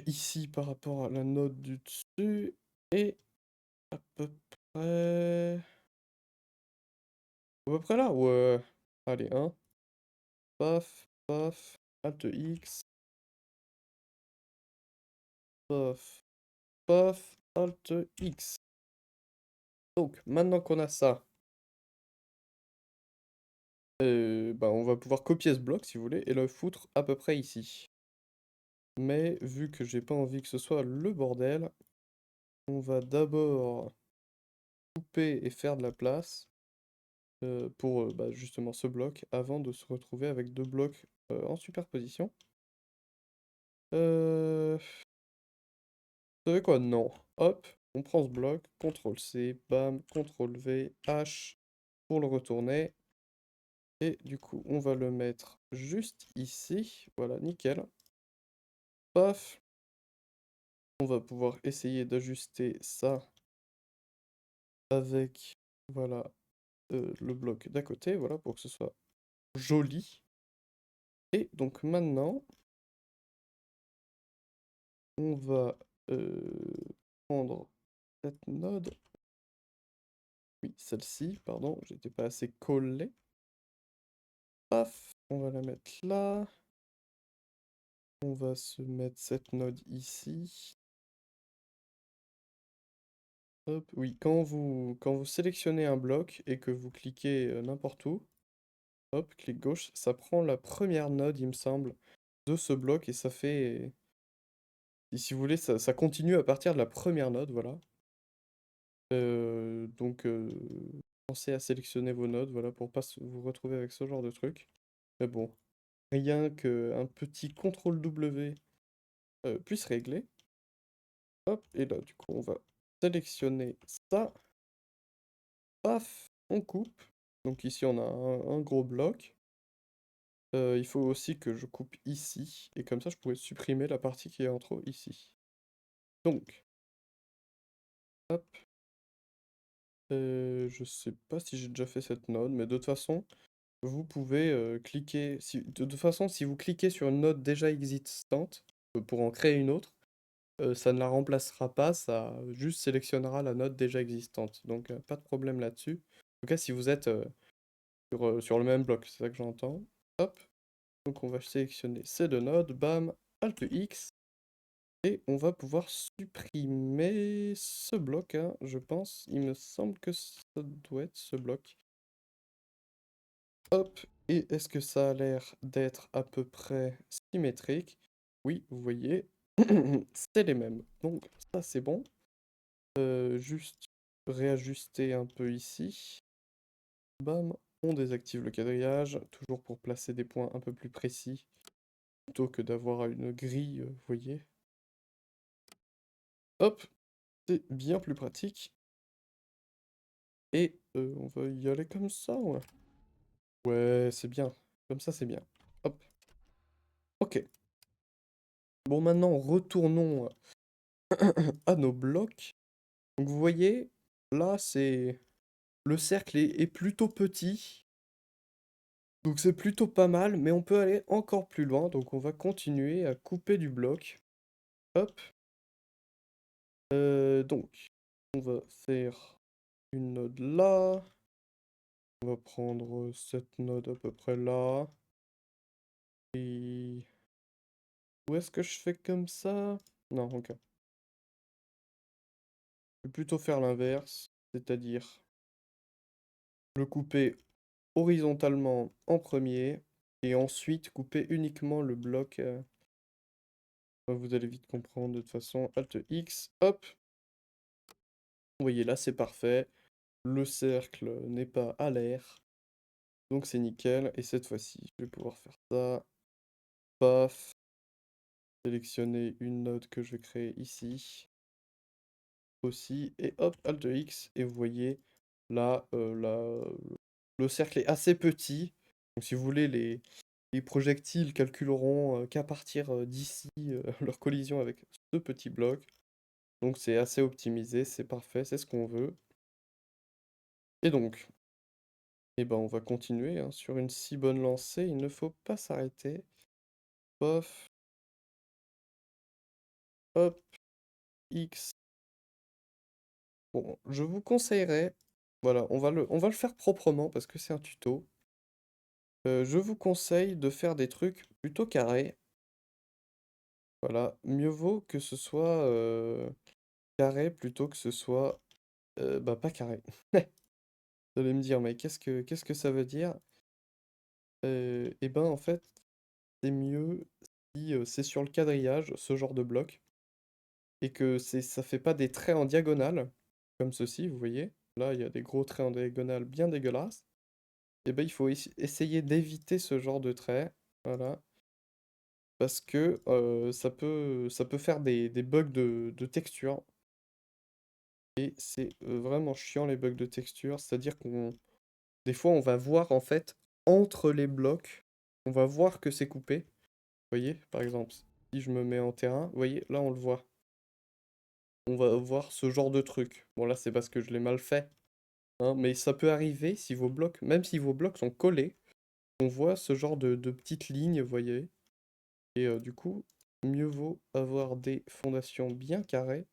ici par rapport à la node du dessus. Et à peu près... À peu près là, ouais. Allez, hein. Paf, paf. Alt X. Paf, paf. Alt X. Donc, maintenant qu'on a ça, bah, on va pouvoir copier ce bloc, si vous voulez, et le foutre à peu près ici. Mais vu que j'ai pas envie que ce soit le bordel, on va d'abord couper et faire de la place pour bah, justement ce bloc, avant de se retrouver avec deux blocs en superposition. Vous savez quoi? Non. Hop, on prend ce bloc, CTRL-C, bam, CTRL-V, H pour le retourner. Et du coup, on va le mettre juste ici. Voilà, nickel. Paf. On va pouvoir essayer d'ajuster ça avec, voilà, le bloc d'à côté, voilà, pour que ce soit joli. Et donc maintenant, on va prendre cette node. Oui, celle-ci, pardon, j'étais pas assez collé. Paf, on va la mettre là. On va se mettre cette node ici. Hop, oui, quand vous sélectionnez un bloc et que vous cliquez n'importe où, hop, clic gauche, ça prend la première node, il me semble, de ce bloc et ça fait... Et si vous voulez, ça continue à partir de la première node, voilà. Donc, pensez à sélectionner vos nodes, voilà, pour pas vous retrouver avec ce genre de truc. Mais bon, rien qu'un petit CTRL W puisse régler. Hop, et là, du coup, on va sélectionner ça. Paf, on coupe. Donc ici, on a un gros bloc. Il faut aussi que je coupe ici. Et comme ça, je pourrais supprimer la partie qui est en trop ici. Donc, hop. Je sais pas si j'ai déjà fait cette node, mais de toute façon, vous pouvez cliquer. De toute façon, si vous cliquez sur une node déjà existante pour en créer une autre, ça ne la remplacera pas, ça juste sélectionnera la node déjà existante. Donc, pas de problème là-dessus. En tout cas, si vous êtes sur le même bloc, c'est ça que j'entends. Hop. Donc, on va sélectionner ces deux nodes. Bam. Alt X. Et on va pouvoir supprimer ce bloc, hein, je pense. Il me semble que ça doit être ce bloc. Hop, et est-ce que ça a l'air d'être à peu près symétrique? Oui, vous voyez, c'est les mêmes. Donc ça c'est bon. Juste réajuster un peu ici. Bam, on désactive le quadrillage, toujours pour placer des points un peu plus précis, plutôt que d'avoir une grille, vous voyez. Hop, c'est bien plus pratique. Et on va y aller comme ça, ouais. Ouais, c'est bien. Comme ça, c'est bien. Hop. Ok. Bon, maintenant, retournons à nos blocs. Donc, vous voyez, là, c'est... Le cercle est plutôt petit. Donc, c'est plutôt pas mal, mais on peut aller encore plus loin. Donc, on va continuer à couper du bloc. Hop. Donc, on va faire une node là. On va prendre cette node à peu près là. Et... Où est-ce que je fais comme ça? Non, ok. Je vais plutôt faire l'inverse, c'est-à-dire le couper horizontalement en premier et ensuite couper uniquement le bloc. Vous allez vite comprendre de toute façon. Alt X, hop. Vous voyez là, c'est parfait. Le cercle n'est pas à l'air. Donc c'est nickel. Et cette fois-ci, je vais pouvoir faire ça. Paf. Sélectionner une node que je vais créer ici. Aussi. Et hop, Alt X. Et vous voyez, là, le cercle est assez petit. Donc si vous voulez, les projectiles calculeront qu'à partir d'ici leur collision avec ce petit bloc. Donc c'est assez optimisé, c'est parfait, c'est ce qu'on veut. Et donc, eh ben, on va continuer hein, sur une si bonne lancée, il ne faut pas s'arrêter. Pof, hop, X. Bon, je vous conseillerais, voilà, on va le faire proprement parce que c'est un tuto. Je vous conseille de faire des trucs plutôt carrés. Voilà, mieux vaut que ce soit carré plutôt que ce soit bah, pas carré. Vous allez me dire, mais qu'est-ce que ça veut dire? Eh ben, en fait, c'est mieux si c'est sur le quadrillage, ce genre de bloc, et que ça fait pas des traits en diagonale, comme ceci, vous voyez. Là, il y a des gros traits en diagonale bien dégueulasses. Et ben, il faut essayer d'éviter ce genre de traits, voilà, parce que ça peut faire des bugs de texture, et c'est vraiment chiant les bugs de texture, c'est-à-dire des fois, on va voir en fait entre les blocs, on va voir que c'est coupé. Vous voyez, par exemple, si je me mets en terrain, vous voyez, là on le voit. On va voir ce genre de truc. Bon, là c'est parce que je l'ai mal fait, hein, mais ça peut arriver si vos blocs, même si vos blocs sont collés, on voit ce genre de petites lignes, vous voyez. Et du coup, mieux vaut avoir des fondations bien carrées.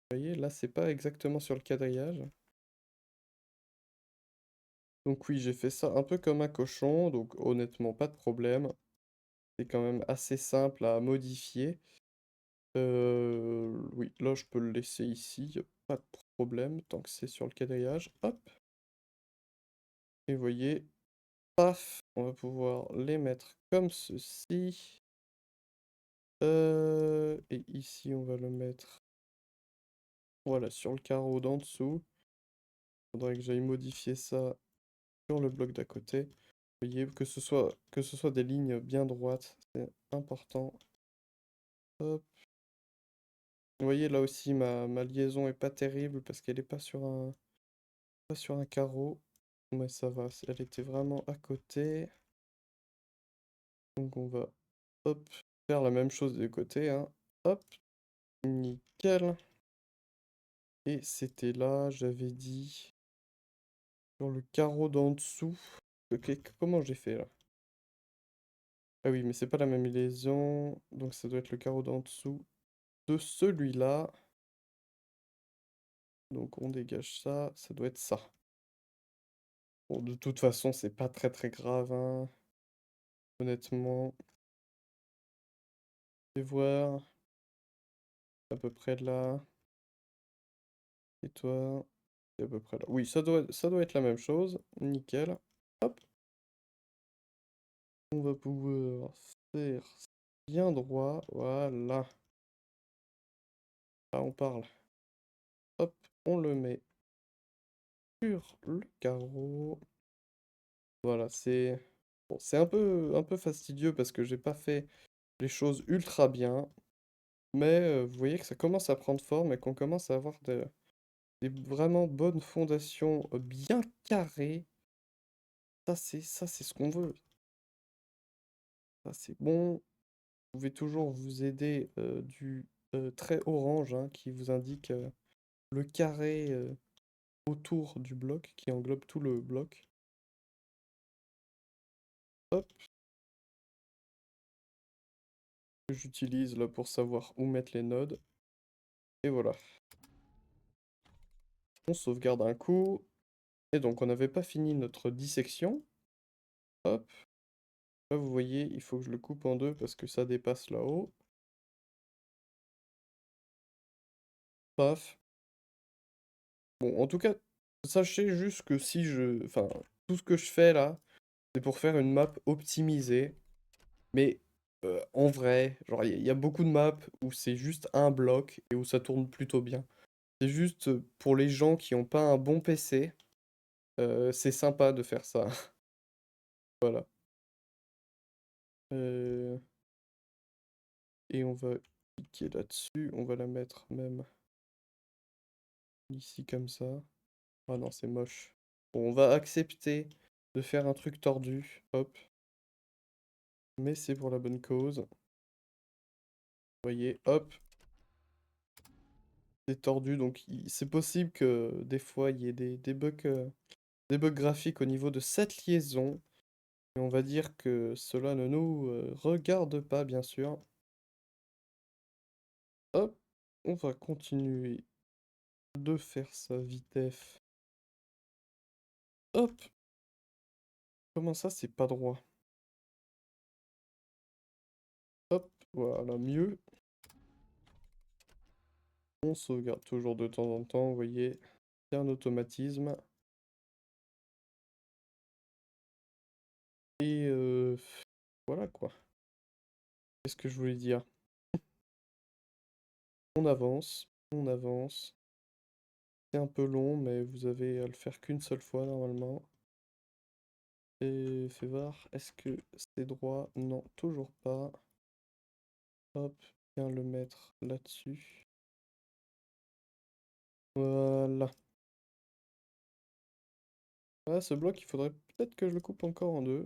Vous voyez, là c'est pas exactement sur le quadrillage. Donc oui, j'ai fait ça un peu comme un cochon, donc honnêtement, pas de problème. C'est quand même assez simple à modifier. Oui, là je peux le laisser ici, y a pas de problème, tant que c'est sur le quadrillage. Hop, et vous voyez, paf, on va pouvoir les mettre comme ceci. Et ici on va le mettre, voilà, sur le carreau d'en dessous. Faudrait que j'aille modifier ça sur le bloc d'à côté. Vous voyez, que ce soit des lignes bien droites, c'est important. Hop. Vous voyez, là aussi, ma liaison est pas terrible parce qu'elle est pas sur un carreau. Mais ça va, elle était vraiment à côté. Donc on va, hop, faire la même chose des côtés, hein. Hop, nickel. Et c'était là, j'avais dit, sur le carreau d'en dessous. Ok, comment j'ai fait là? Ah oui, mais c'est pas la même liaison. Donc ça doit être le carreau d'en dessous de celui-là. Donc on dégage ça, ça doit être ça. Bon, de toute façon, c'est pas très très grave, hein. Honnêtement. Je vais voir à peu près là. Et toi, c'est à peu près là. Oui, ça doit être la même chose. Nickel. Hop. On va pouvoir faire bien droit. Voilà. Là, on parle. Hop, on le met sur le carreau. Voilà, c'est bon, c'est un peu fastidieux parce que j'ai pas fait les choses ultra bien, mais vous voyez que ça commence à prendre forme et qu'on commence à avoir des vraiment bonnes fondations bien carrées. Ça c'est ce qu'on veut. Ça c'est bon. Vous pouvez toujours vous aider du trait orange hein, qui vous indique le carré autour du bloc qui englobe tout le bloc. Hop, que j'utilise là pour savoir où mettre les nodes. Et voilà. On sauvegarde un coup. Et donc on n'avait pas fini notre dissection. Hop. Là vous voyez, il faut que je le coupe en deux parce que ça dépasse là-haut. Paf. Bon, en tout cas, sachez juste que si je... Enfin, tout ce que je fais là, c'est pour faire une map optimisée. Mais en vrai, genre, il y a beaucoup de maps où c'est juste un bloc et où ça tourne plutôt bien. C'est juste pour les gens qui n'ont pas un bon PC, c'est sympa de faire ça. Voilà. Euh, et on va cliquer là-dessus. On va la mettre même ici comme ça. Ah non, c'est moche. Bon, on va accepter de faire un truc tordu. Hop. Mais c'est pour la bonne cause. Vous voyez, hop. C'est tordu, donc c'est possible que des fois il y ait des bugs graphiques au niveau de cette liaison. Et on va dire que cela ne nous regarde pas, bien sûr. Hop, on va continuer de faire ça vitef. Hop, comment ça c'est pas droit? Hop, voilà, mieux. On sauvegarde toujours de temps en temps, vous voyez, c'est un automatisme. Et voilà quoi. Qu'est-ce que je voulais dire? On avance, on avance. C'est un peu long, mais vous avez à le faire qu'une seule fois normalement. Et fais voir, est-ce que c'est droit? Non, toujours pas. Hop, viens le mettre là-dessus. Voilà. Ah, ce bloc, il faudrait peut-être que je le coupe encore en deux.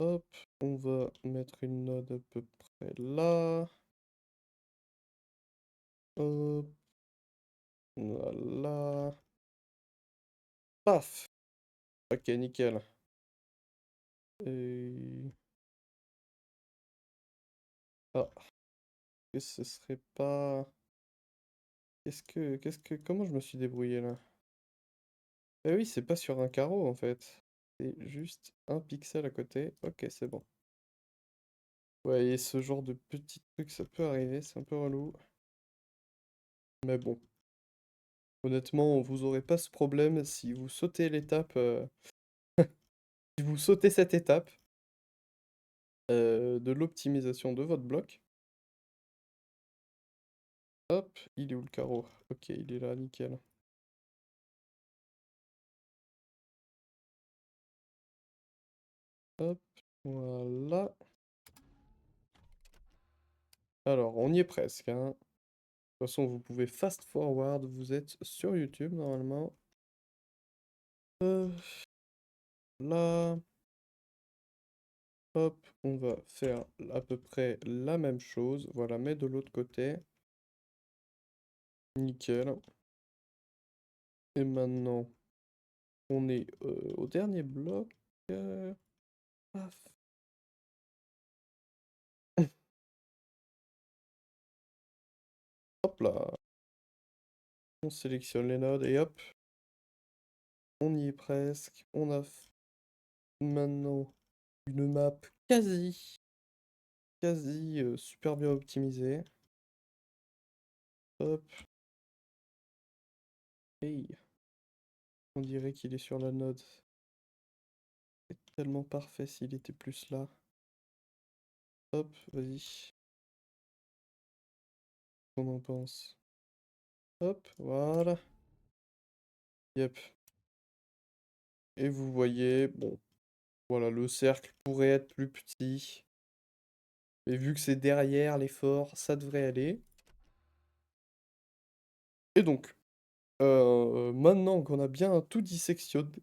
Hop, on va mettre une node à peu près là. Hop, voilà. Paf! Ok, nickel. Et... Ah, que ce serait pas... Comment je me suis débrouillé là? Eh oui, c'est pas sur un carreau en fait. C'est juste un pixel à côté. Ok, c'est bon. Ouais, et ce genre de petits trucs, ça peut arriver, c'est un peu relou. Mais bon, honnêtement, vous aurez pas ce problème si vous sautez l'étape, si vous sautez cette étape de l'optimisation de votre bloc. Hop, il est où le carreau? Ok, il est là, nickel. Hop, voilà. Alors, on y est presque, hein. De toute façon, vous pouvez fast forward, vous êtes sur YouTube normalement. Euh, là, hop, on va faire à peu près la même chose. Voilà, mais de l'autre côté. Nickel. Et maintenant, on est au dernier bloc. Paf. Hop là. On sélectionne les nodes et hop, on y est presque. On a maintenant une map quasi super bien optimisée. Hop, hey, on dirait qu'il est sur la node. C'est tellement parfait s'il était plus là. Hop, vas-y. Qu'on en pense. Hop, voilà. Yep. Et vous voyez, bon, voilà, le cercle pourrait être plus petit. Mais vu que c'est derrière les forts, ça devrait aller. Et donc, maintenant qu'on a bien tout dissectionné,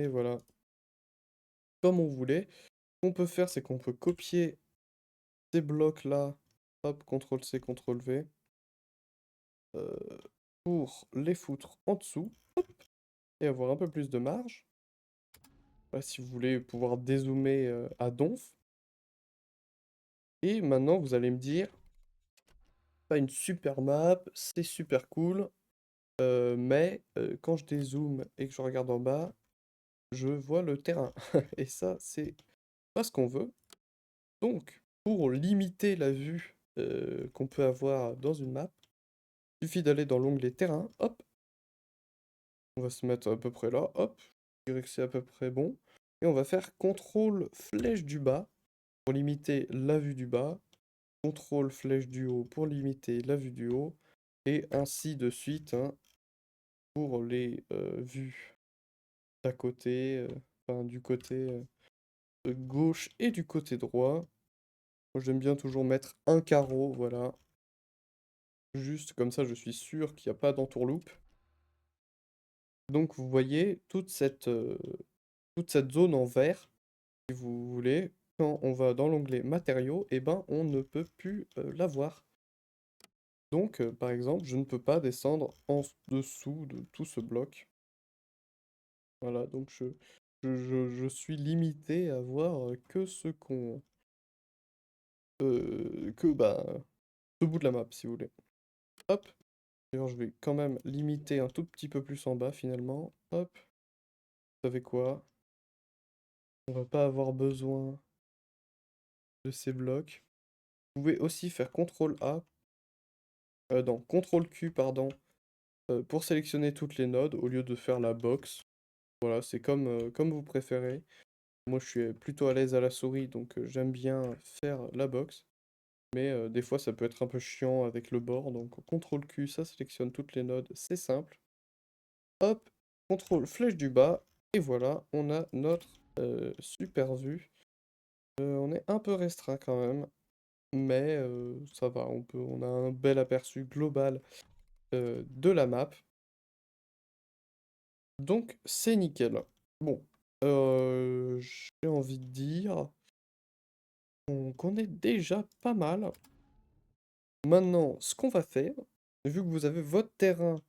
voilà, comme on voulait, ce qu'on peut faire, c'est qu'on peut copier ces blocs-là, hop, CTRL-C, CTRL-V, euh, pour les foutre en dessous, hop, et avoir un peu plus de marge. Là, si vous voulez pouvoir dézoomer à donf. Et maintenant, vous allez me dire, pas une super map, c'est super cool, mais quand je dézoome et que je regarde en bas, je vois le terrain. Et ça, c'est pas ce qu'on veut. Donc, pour limiter la vue qu'on peut avoir dans une map, il suffit d'aller dans l'onglet terrain, hop, on va se mettre à peu près là, hop, je dirais que c'est à peu près bon. Et on va faire CTRL flèche du bas pour limiter la vue du bas, CTRL flèche du haut pour limiter la vue du haut, et ainsi de suite hein, pour les vues d'à côté, enfin du côté gauche et du côté droit. Moi j'aime bien toujours mettre un carreau, voilà. Juste comme ça je suis sûr qu'il n'y a pas d'entourloupe. Donc vous voyez toute cette zone en vert, si vous voulez, quand on va dans l'onglet matériaux, et ben on ne peut plus la voir. Donc par exemple je ne peux pas descendre en dessous de tout ce bloc. Voilà, donc je suis limité à voir que ce qu'on... que bah, ce bout de la map, si vous voulez. Hop. D'ailleurs, je vais quand même limiter un tout petit peu plus en bas, finalement. Hop. Vous savez quoi? On va pas avoir besoin de ces blocs. Vous pouvez aussi faire CTRL A, non, CTRL Q, pardon, pour sélectionner toutes les nodes au lieu de faire la box. Voilà, c'est comme vous préférez. Moi, je suis plutôt à l'aise à la souris, donc j'aime bien faire la box. Mais des fois, ça peut être un peu chiant avec le bord. Donc, CTRL Q, ça sélectionne toutes les nodes. C'est simple. Hop, CTRL flèche du bas. Et voilà, on a notre super vue. On est un peu restreint quand même. Mais ça va, on a un bel aperçu global de la map. Donc, c'est nickel. Bon, j'ai envie de dire qu'on connaît déjà pas mal. Maintenant, ce qu'on va faire, vu que vous avez votre terrain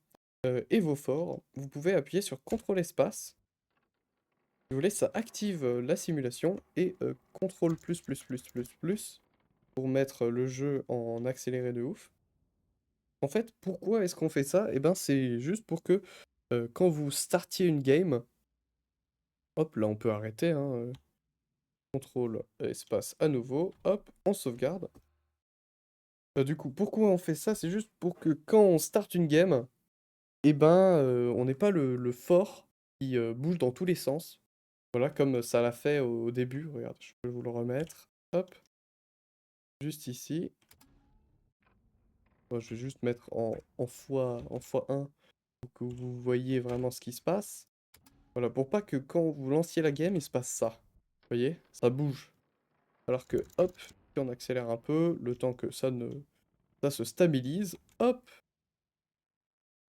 et vos forts, vous pouvez appuyer sur CTRL espace. Si vous voulez, ça active la simulation et CTRL plus pour mettre le jeu en accéléré de ouf. En fait, pourquoi est-ce qu'on fait ça? Eh ben, c'est juste pour que quand vous startiez une game, hop, là on peut arrêter, hein, CTRL espace à nouveau, hop, on sauvegarde. Du coup, pourquoi on fait ça? C'est juste pour que quand on start une game, eh ben, on n'ait pas le fort qui bouge dans tous les sens. Voilà, comme ça l'a fait au début. Regarde, je peux vous le remettre. Hop, juste ici. Moi, je vais juste mettre en x1 pour que vous voyez vraiment ce qui se passe. Voilà, pour pas que quand vous lanciez la game, il se passe ça. Vous voyez? Ça bouge. Alors que, hop, si on accélère un peu, le temps que ça se stabilise. Hop,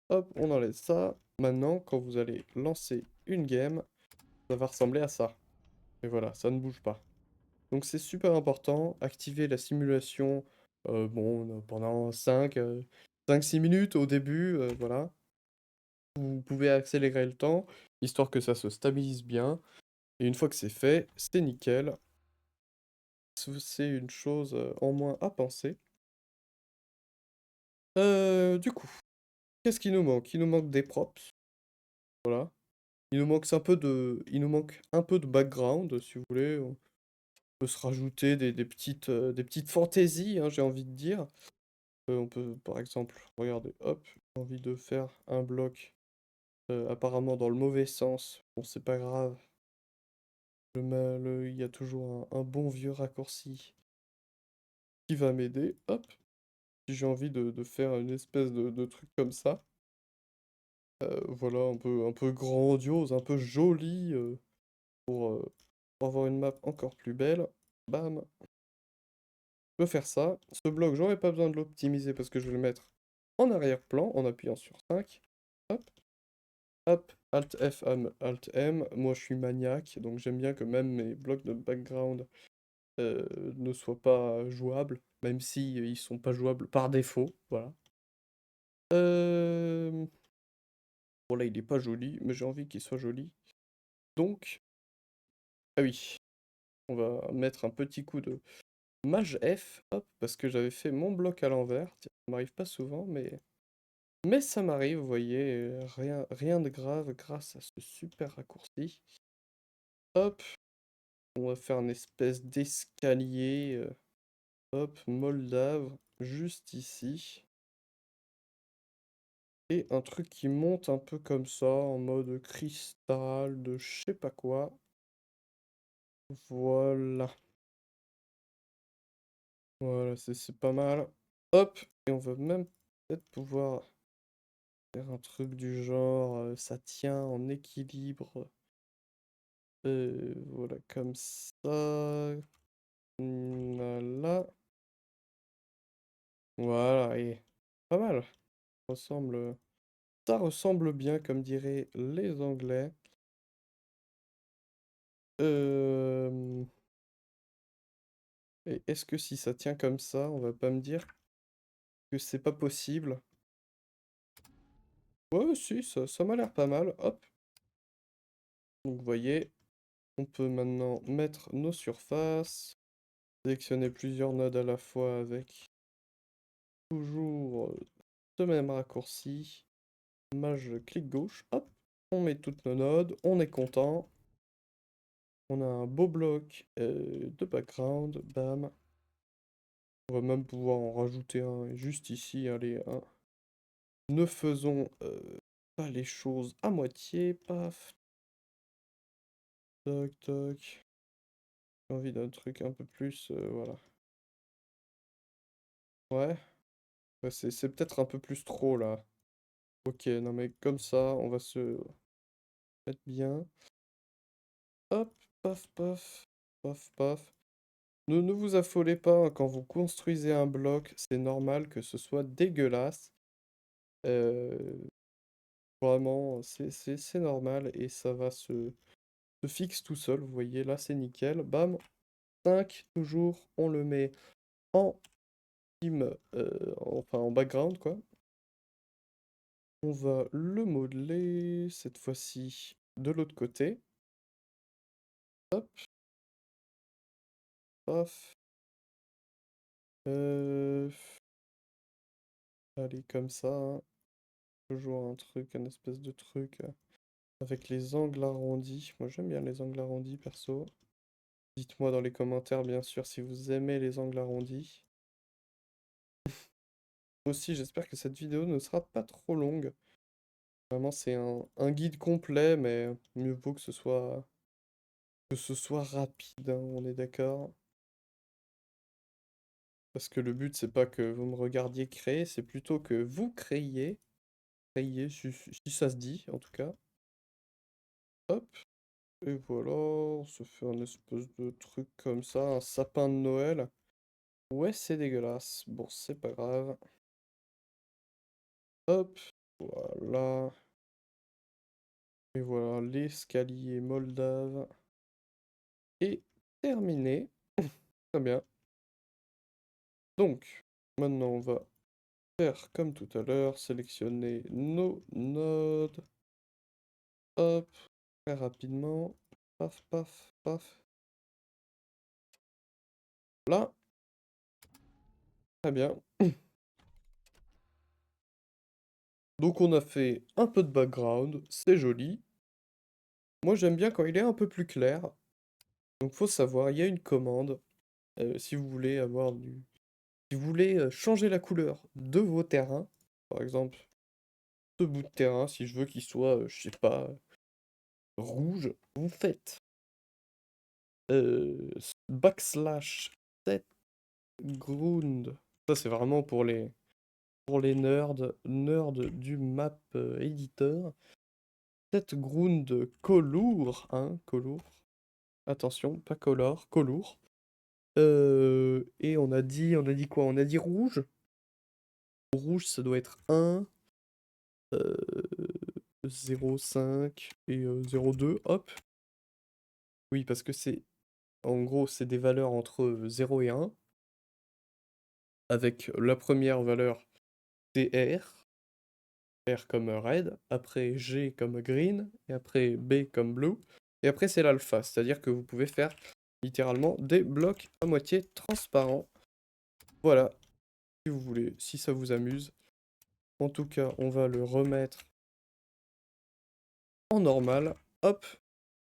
hop, on enlève ça. Maintenant, quand vous allez lancer une game, ça va ressembler à ça. Et voilà, ça ne bouge pas. Donc c'est super important, activer la simulation bon, pendant 5-6 minutes au début, voilà. Vous pouvez accélérer le temps, histoire que ça se stabilise bien. Et une fois que c'est fait, c'est nickel. C'est une chose en moins à penser. Du coup, qu'est-ce qui nous manque? Il nous manque des props, voilà. Il nous manque un peu de background, si vous voulez. On peut se rajouter des petites fantaisies, hein, j'ai envie de dire. On peut, par exemple, regardez, hop, j'ai envie de faire un bloc apparemment dans le mauvais sens. Bon, c'est pas grave. Il y a toujours un bon vieux raccourci qui va m'aider. Hop, si j'ai envie de faire une espèce de truc comme ça. Voilà, un peu grandiose, un peu joli, pour avoir une map encore plus belle. Bam, je peux faire ça. Ce bloc, j'aurais pas besoin de l'optimiser parce que je vais le mettre en arrière-plan en appuyant sur 5. Hop, hop, Alt F, Alt M. Moi, je suis maniaque, donc j'aime bien que même mes blocs de background ne soient pas jouables, même si ils sont pas jouables par défaut. Voilà. Euh, Bon, là, il est pas joli, mais j'ai envie qu'il soit joli. Donc, ah oui, on va mettre un petit coup de Maj F, hop, parce que j'avais fait mon bloc à l'envers. Tiens, ça m'arrive pas souvent, mais ça m'arrive, vous voyez, rien de grave grâce à ce super raccourci. Hop, on va faire une espèce d'escalier, hop, moldave, juste ici. Et un truc qui monte un peu comme ça, en mode cristal, de je sais pas quoi. Voilà. Voilà, c'est pas mal. Hop, et on va même peut-être pouvoir faire un truc du genre, ça tient en équilibre. Voilà, comme ça. Voilà. Voilà, et pas mal. Ressemble, ça ressemble bien, comme diraient les Anglais. Euh, Et est-ce que si ça tient comme ça, on va pas me dire que c'est pas possible? Ouais, si, ça m'a l'air pas mal. Hop. Donc, vous voyez, on peut maintenant mettre nos surfaces, sélectionner plusieurs nodes à la fois avec toujours ce même raccourci. Maj clic gauche, hop, on met toutes nos nodes, on est content. On a un beau bloc de background, bam. On va même pouvoir en rajouter un juste ici, allez, un. Ne faisons pas les choses à moitié, paf, toc toc. J'ai envie d'un truc un peu plus, voilà. Ouais, ouais, c'est peut-être un peu plus trop là. Ok, non mais comme ça, on va se mettre bien. Hop, paf, paf, paf, paf. Ne vous affolez pas, hein, quand vous construisez un bloc, c'est normal que ce soit dégueulasse. Euh, Vraiment, c'est normal et ça va se fixe tout seul. Vous voyez, là, c'est nickel. Bam, 5 toujours, on le met en team, enfin en background, quoi. On va le modeler, cette fois-ci, de l'autre côté. Hop, paf. Euh, Allez, comme ça, hein. Toujours un truc, un espèce de truc avec les angles arrondis. Moi, j'aime bien les angles arrondis, perso. Dites-moi dans les commentaires, bien sûr, si vous aimez les angles arrondis. Aussi, j'espère que cette vidéo ne sera pas trop longue. Vraiment, c'est un guide complet, mais mieux vaut que ce soit rapide, hein, on est d'accord. Parce que le but, c'est pas que vous me regardiez créer, c'est plutôt que vous créiez, si ça se dit, en tout cas. Hop, et voilà, on se fait un espèce de truc comme ça, un sapin de Noël. Ouais, c'est dégueulasse. Bon, c'est pas grave. Hop, voilà. Et voilà, l'escalier moldave est terminé. Très bien. Donc, maintenant, on va faire comme tout à l'heure, sélectionner nos nodes. Hop, très rapidement. Paf, paf, paf. Là, très bien. Donc on a fait un peu de background, c'est joli. Moi j'aime bien quand il est un peu plus clair. Donc faut savoir, il y a une commande. Si vous voulez avoir du... Si vous voulez changer la couleur de vos terrains, par exemple, ce bout de terrain, si je veux qu'il soit, je sais pas, rouge, vous faites backslash set ground. Ça c'est vraiment pour les pour les nerds du map editor. Cette ground Colour, hein, Colour. Attention, pas Color, Colour. Et on a dit quoi? On a dit rouge. Rouge, ça doit être 1, 0,5 et 0,2, hop. Oui, parce que en gros, c'est des valeurs entre 0 et 1, avec la première valeur, c'est R, R comme red, après G comme green, et après B comme blue, et après c'est l'alpha, c'est-à-dire que vous pouvez faire littéralement des blocs à moitié transparents. Voilà, si vous voulez, si ça vous amuse. En tout cas, on va le remettre en normal, hop,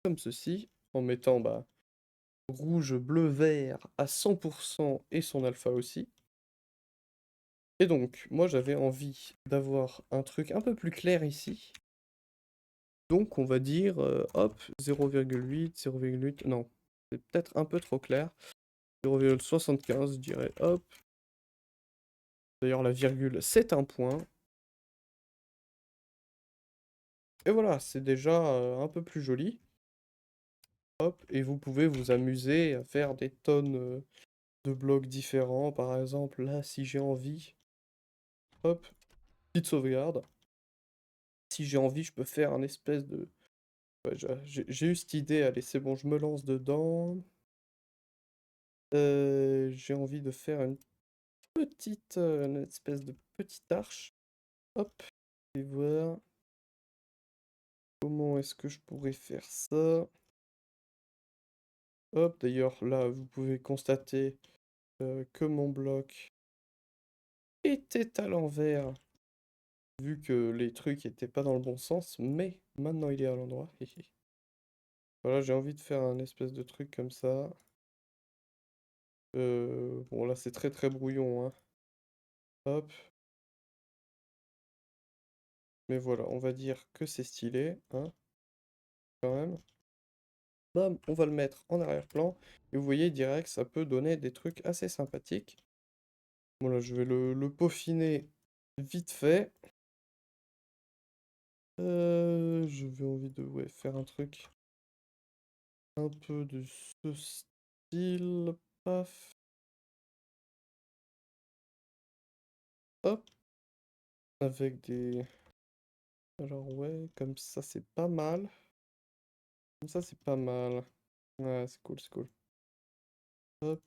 comme ceci, en mettant rouge, bleu, vert à 100% et son alpha aussi. Et donc, moi j'avais envie d'avoir un truc un peu plus clair ici. Donc on va dire, hop, 0,8, 0,8, non, c'est peut-être un peu trop clair. 0,75, je dirais, hop. D'ailleurs, la virgule, c'est un point. Et voilà, c'est déjà un peu plus joli. Hop, et vous pouvez vous amuser à faire des tonnes de blocs différents. Par exemple, là, si j'ai envie, hop, petite sauvegarde. Si j'ai envie, je peux faire un espèce de... Ouais, j'ai eu cette idée, allez, c'est bon, je me lance dedans. J'ai envie de faire une espèce de petite arche. Hop, et voir comment est-ce que je pourrais faire ça. Hop, d'ailleurs, là, vous pouvez constater que mon bloc était à l'envers, vu que les trucs étaient pas dans le bon sens, mais maintenant il est à l'endroit. Voilà, j'ai envie de faire un espèce de truc comme ça. Bon, là, c'est très très brouillon, hein. Hop. Mais voilà, on va dire que c'est stylé, hein, quand même. Bam, on va le mettre en arrière-plan. Et vous voyez, direct, ça peut donner des trucs assez sympathiques. Voilà, je vais le peaufiner vite fait. Je vais envie de faire un truc un peu de ce style. Paf. Hop. Avec des... Alors ouais, comme ça c'est pas mal. Comme ça c'est pas mal. Ouais, c'est cool, c'est cool. Hop.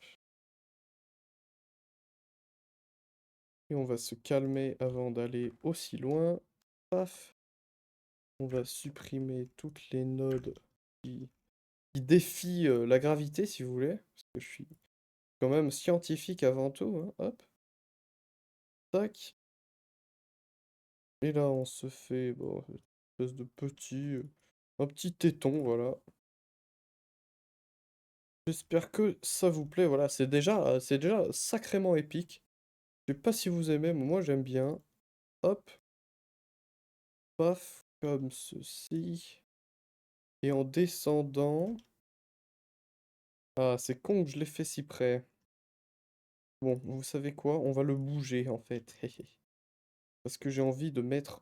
Et on va se calmer avant d'aller aussi loin. Paf. On va supprimer toutes les nodes qui, qui défient la gravité, si vous voulez. Parce que je suis quand même scientifique avant tout, hein. Hop. Tac. Et là, on se fait bon, une espèce de un petit téton, voilà. J'espère que ça vous plaît. Voilà, c'est déjà sacrément épique. Je sais pas si vous aimez, mais moi j'aime bien. Hop, paf, comme ceci. Et en descendant... Ah, c'est con que je l'ai fait si près. Bon, vous savez quoi? On va le bouger en fait. Parce que j'ai envie de mettre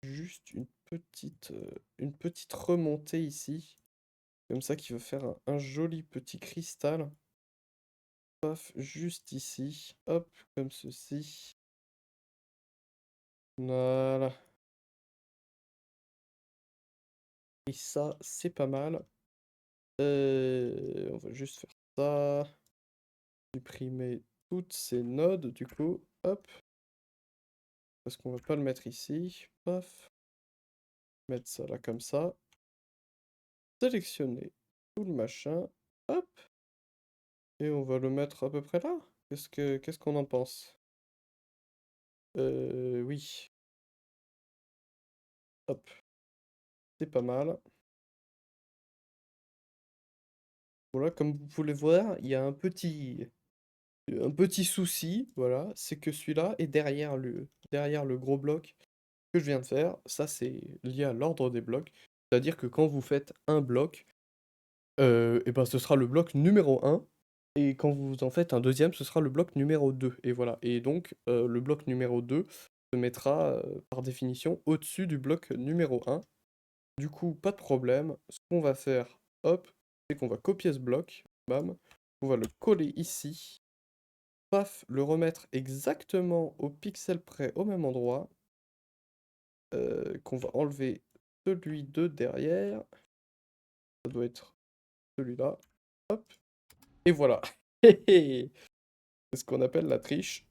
juste une petite remontée ici. Comme ça, qui va faire un joli petit cristal. Paf, juste ici. Hop, comme ceci. Voilà. Et ça, c'est pas mal. On va juste faire ça. Supprimer toutes ces nodes, du coup. Hop. Parce qu'on va pas le mettre ici. Paf. Mettre ça là comme ça. Sélectionner tout le machin. Hop. Et on va le mettre à peu près là. Qu'est-ce qu'on en pense? Oui. Hop. C'est pas mal. Voilà, comme vous pouvez le voir, il y a un petit souci, voilà, c'est que celui-là est derrière le gros bloc que je viens de faire. Ça, c'est lié à l'ordre des blocs. C'est-à-dire que quand vous faites un bloc, et ben, ce sera le bloc numéro 1. Et quand vous en faites un deuxième, ce sera le bloc numéro 2. Et voilà. Et donc, le bloc numéro 2 se mettra, par définition, au-dessus du bloc numéro 1. Du coup, pas de problème. Ce qu'on va faire, hop, c'est qu'on va copier ce bloc, bam, on va le coller ici, paf, le remettre exactement au pixel près au même endroit, qu'on va enlever celui de derrière, ça doit être celui-là, hop, et voilà. C'est ce qu'on appelle la triche,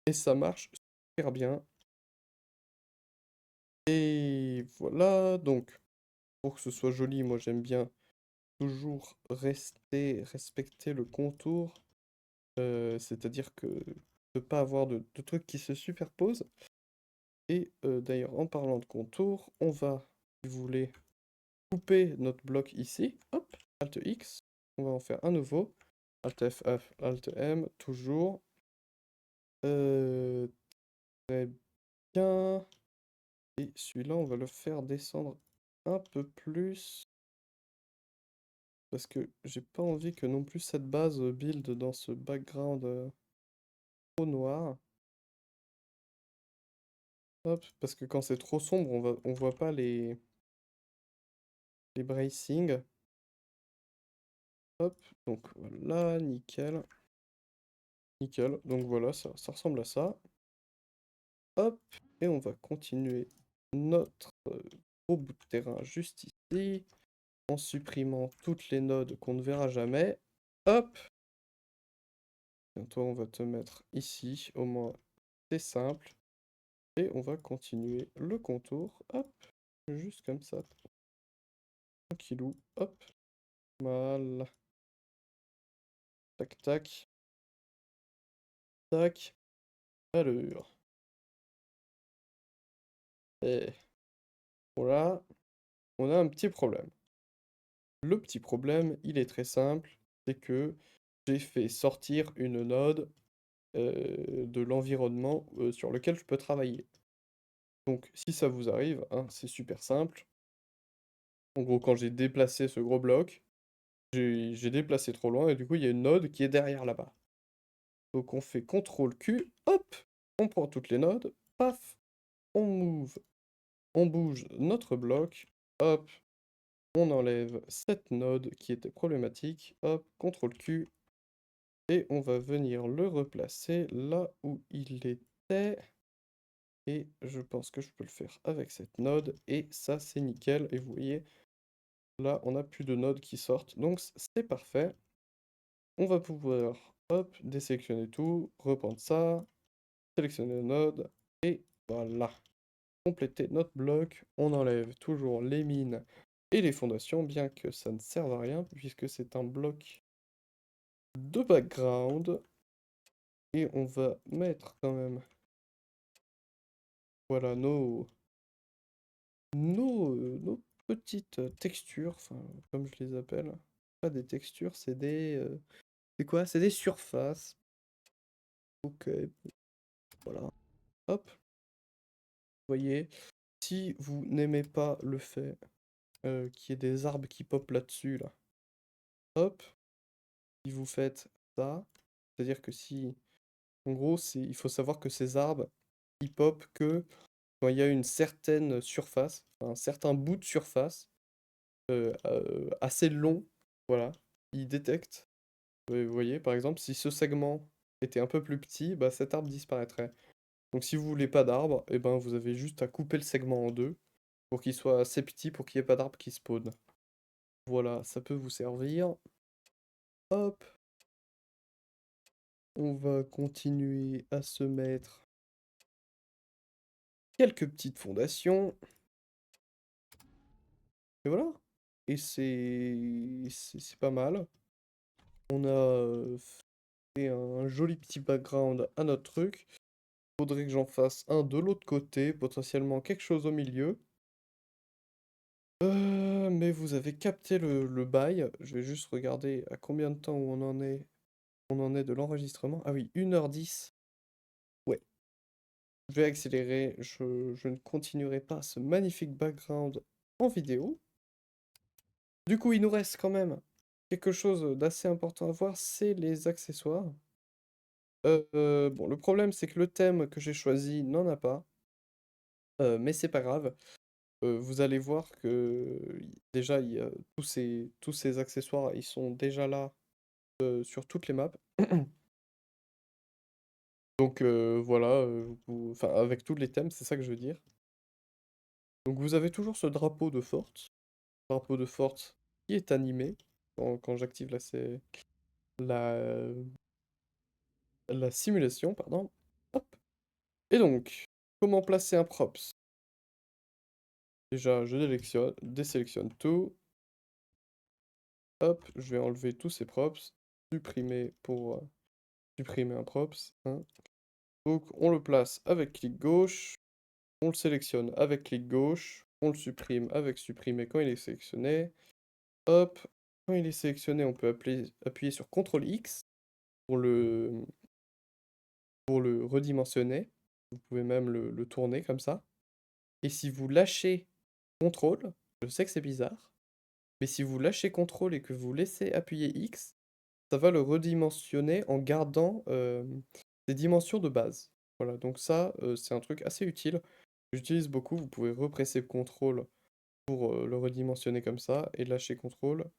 et ça marche super bien. Et voilà, donc, pour que ce soit joli, moi j'aime bien toujours respecter le contour. C'est-à-dire que de pas avoir de trucs qui se superposent. Et d'ailleurs, en parlant de contour, on va, si vous voulez, couper notre bloc ici. Hop, Alt X. On va en faire un nouveau. Alt F, F, Alt M, toujours. Euh, Très bien. Et celui-là, on va le faire descendre un peu plus. Parce que j'ai pas envie que non plus cette base build dans ce background trop noir. Hop, parce que quand c'est trop sombre, on voit pas les bracing. Hop, donc voilà, nickel. Nickel, donc voilà, ça ressemble à ça. Hop, et on va continuer notre gros bout de terrain juste ici, en supprimant toutes les nodes qu'on ne verra jamais. Hop, et toi on va te mettre ici, au moins c'est simple. Et on va continuer le contour, hop, juste comme ça. Tranquillou, hop, voilà. Tac, tac, tac. Alors, et voilà, on a un petit problème. Le petit problème, il est très simple, c'est que j'ai fait sortir une node de l'environnement sur lequel je peux travailler. Donc si ça vous arrive, hein, c'est super simple. En gros, quand j'ai déplacé ce gros bloc, j'ai déplacé trop loin et du coup, il y a une node qui est derrière là-bas. Donc on fait CTRL Q, hop, on prend toutes les nodes, paf, on move, on bouge notre bloc, hop, on enlève cette node qui était problématique, hop, CTRL Q, et on va venir le replacer là où il était. Et je pense que je peux le faire avec cette node. Et ça, c'est nickel. Et vous voyez, là, on n'a plus de nodes qui sortent. Donc, c'est parfait. On va pouvoir, hop, désélectionner tout, reprendre ça, sélectionner la node. Et voilà. Compléter notre bloc. On enlève toujours les mines et les fondations, bien que ça ne serve à rien, puisque c'est un bloc de background. Et on va mettre quand même, voilà, nos petites textures, enfin, comme je les appelle. Pas des textures, c'est des... c'est quoi? C'est des surfaces. Ok, voilà. Hop, vous voyez. Si vous n'aimez pas le fait qu'il y ait des arbres qui pop là-dessus, là, hop, si vous faites ça, c'est-à-dire que si... En gros, il faut savoir que ces arbres, ils pop que quand il y a une certaine surface, enfin, un certain bout de surface assez long, voilà, ils détectent. Vous voyez, par exemple, si ce segment était un peu plus petit, bah, cet arbre disparaîtrait. Donc si vous voulez pas d'arbre, et ben, vous avez juste à couper le segment en deux pour qu'il soit assez petit pour qu'il n'y ait pas d'arbre qui spawn. Voilà, ça peut vous servir. Hop, on va continuer à se mettre quelques petites fondations. Et voilà. Et c'est pas mal. On a fait un joli petit background à notre truc. Faudrait que j'en fasse un de l'autre côté, potentiellement quelque chose au milieu. Mais vous avez capté le bail. Je vais juste regarder à combien de temps on en est de l'enregistrement. Ah oui, 1h10. Ouais, je vais accélérer. Je ne continuerai pas ce magnifique background en vidéo. Du coup, il nous reste quand même quelque chose d'assez important à voir, c'est les accessoires. Bon, le problème, c'est que le thème que j'ai choisi n'en a pas, mais c'est pas grave. Vous allez voir que déjà, il y a tous ces accessoires, ils sont déjà là sur toutes les maps. Donc voilà, enfin avec tous les thèmes, c'est ça que je veux dire. Donc vous avez toujours ce drapeau de force qui est animé quand j'active la, la simulation, pardon. Hop. Et donc, comment placer un props? Déjà, je désélectionne tout. Hop, je vais enlever tous ces props. Supprimer pour supprimer un props, hein. Donc, on le place avec clic gauche. On le sélectionne avec clic gauche. On le supprime avec supprimer quand il est sélectionné. Hop, quand il est sélectionné, on peut appuyer sur CTRL X pour le redimensionner. Vous pouvez même le tourner comme ça. Et si vous lâchez CTRL, je sais que c'est bizarre, mais si vous lâchez CTRL et que vous laissez appuyer X, ça va le redimensionner en gardant des dimensions de base. Voilà, donc ça, c'est un truc assez utile. J'utilise beaucoup, vous pouvez represser CTRL pour le redimensionner comme ça, et lâcher CTRL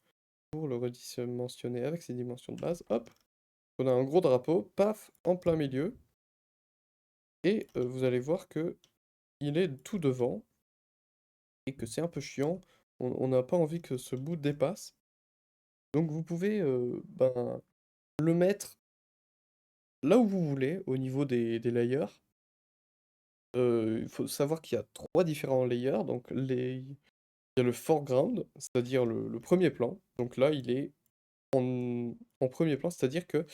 pour le redimensionner avec ses dimensions de base. Hop, on a un gros drapeau, paf, en plein milieu, et vous allez voir que il est tout devant, et que c'est un peu chiant, on n'a pas envie que ce bout dépasse. Donc vous pouvez ben, le mettre là où vous voulez, au niveau des layers. Il faut savoir qu'il y a 3 différents layers, donc il y a le foreground, c'est-à-dire le premier plan. Donc là, il est en premier plan, c'est-à-dire que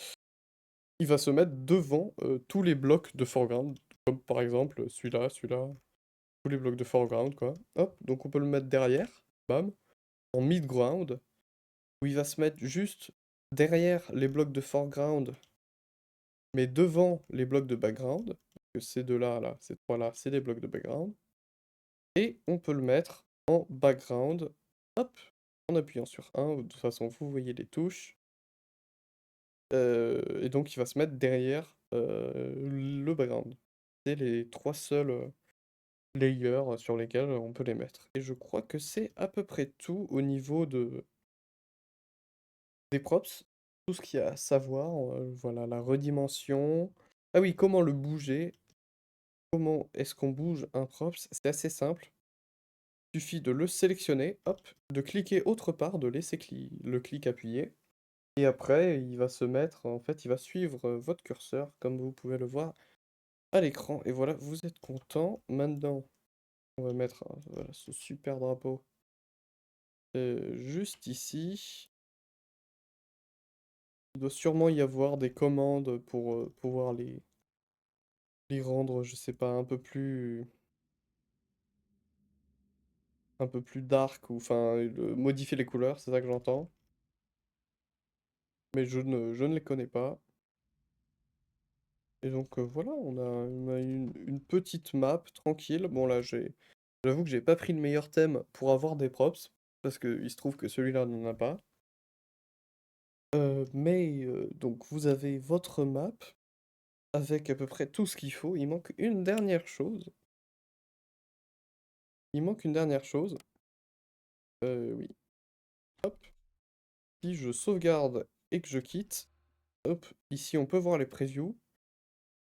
il va se mettre devant tous les blocs de foreground, comme par exemple celui-là, celui-là, tous les blocs de foreground, quoi. Hop, donc on peut le mettre derrière, bam, en midground, où il va se mettre juste derrière les blocs de foreground, mais devant les blocs de background, parce que ces deux-là, là, ces trois-là, c'est des blocs de background. Et on peut le mettre en background, hop, en appuyant sur 1, de toute façon vous voyez les touches. Et donc il va se mettre derrière le background. C'est les 3 seuls layers sur lesquels on peut les mettre. Et je crois que c'est à peu près tout au niveau des props. Tout ce qu'il y a à savoir, voilà, la redimension. Ah oui, comment le bouger? Comment est-ce qu'on bouge un props? C'est assez simple. Il suffit de le sélectionner, hop, de cliquer autre part, de laisser le clic appuyé. Et après, il va se mettre, en fait, il va suivre votre curseur, comme vous pouvez le voir à l'écran. Et voilà, vous êtes content. Maintenant, on va mettre voilà, ce super drapeau juste ici. Il doit sûrement y avoir des commandes pour pouvoir les rendre, je sais pas, un peu plus dark, ou enfin, modifier les couleurs, c'est ça que j'entends. Mais je ne les connais pas. Et donc voilà, on a une petite map tranquille. Bon là, j'avoue que j'ai pas pris le meilleur thème pour avoir des props, parce qu'il se trouve que celui-là n'en a pas. Mais donc vous avez votre map avec à peu près tout ce qu'il faut. Il manque une dernière chose. Il manque une dernière chose. Oui. Hop. Si je sauvegarde et que je quitte, hop, ici on peut voir les previews.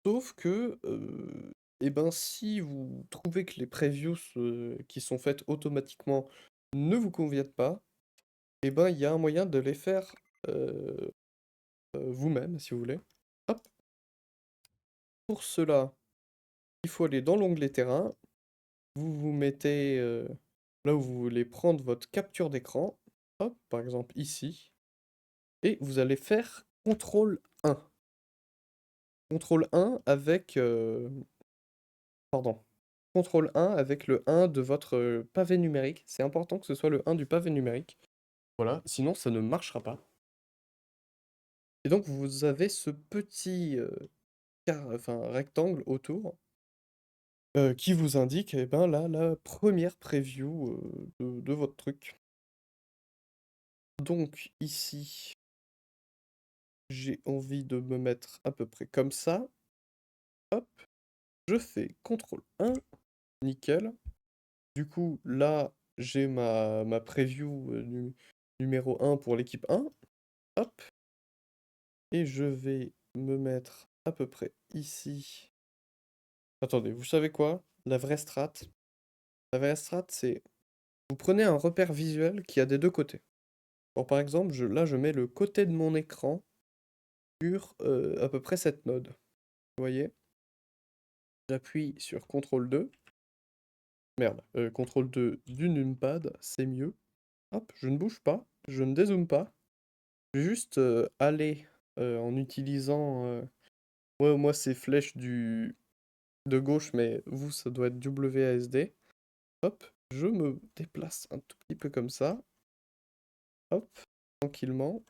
Sauf que, eh ben, si vous trouvez que les previews qui sont faites automatiquement ne vous conviennent pas, eh ben, il y a un moyen de les faire vous-même, si vous voulez. Hop. Pour cela, il faut aller dans l'onglet terrain. Vous vous mettez là où vous voulez prendre votre capture d'écran. Hop, par exemple ici. Et vous allez faire CTRL 1. CTRL 1 avec pardon. CTRL 1 avec le 1 de votre pavé numérique. C'est important que ce soit le 1 du pavé numérique. Voilà, sinon ça ne marchera pas. Et donc vous avez ce petit enfin, rectangle autour qui vous indique eh ben, la première preview de votre truc. Donc ici, j'ai envie de me mettre à peu près comme ça. Hop, je fais CTRL 1, nickel. Du coup, là, j'ai ma preview numéro 1 pour l'équipe 1. Hop, et je vais me mettre à peu près ici. Attendez, vous savez quoi? La vraie strat, c'est vous prenez un repère visuel qui a des deux côtés. Bon, par exemple, là, je mets le côté de mon écran sur à peu près cette node. Vous voyez? J'appuie sur CTRL 2. Merde, CTRL 2 du numpad, c'est mieux. Hop, je ne bouge pas, je ne dézoome pas. Je vais juste aller en utilisant... ouais, moi, c'est flèche de gauche, mais vous, ça doit être WASD. Hop, je me déplace un tout petit peu comme ça. Hop, tranquillement.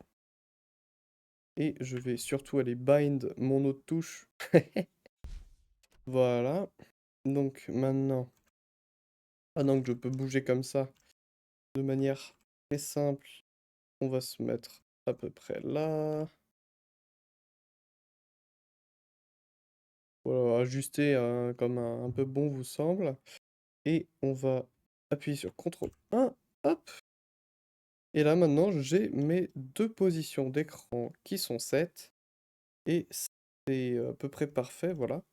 Et je vais surtout aller bind mon autre touche. Voilà. Donc maintenant que je peux bouger comme ça, de manière très simple, on va se mettre à peu près là. Voilà, ajuster comme un peu bon vous semble. Et on va appuyer sur CTRL 1. Hop. Et là maintenant, j'ai mes deux positions d'écran qui sont 7. Et c'est à peu près parfait, voilà.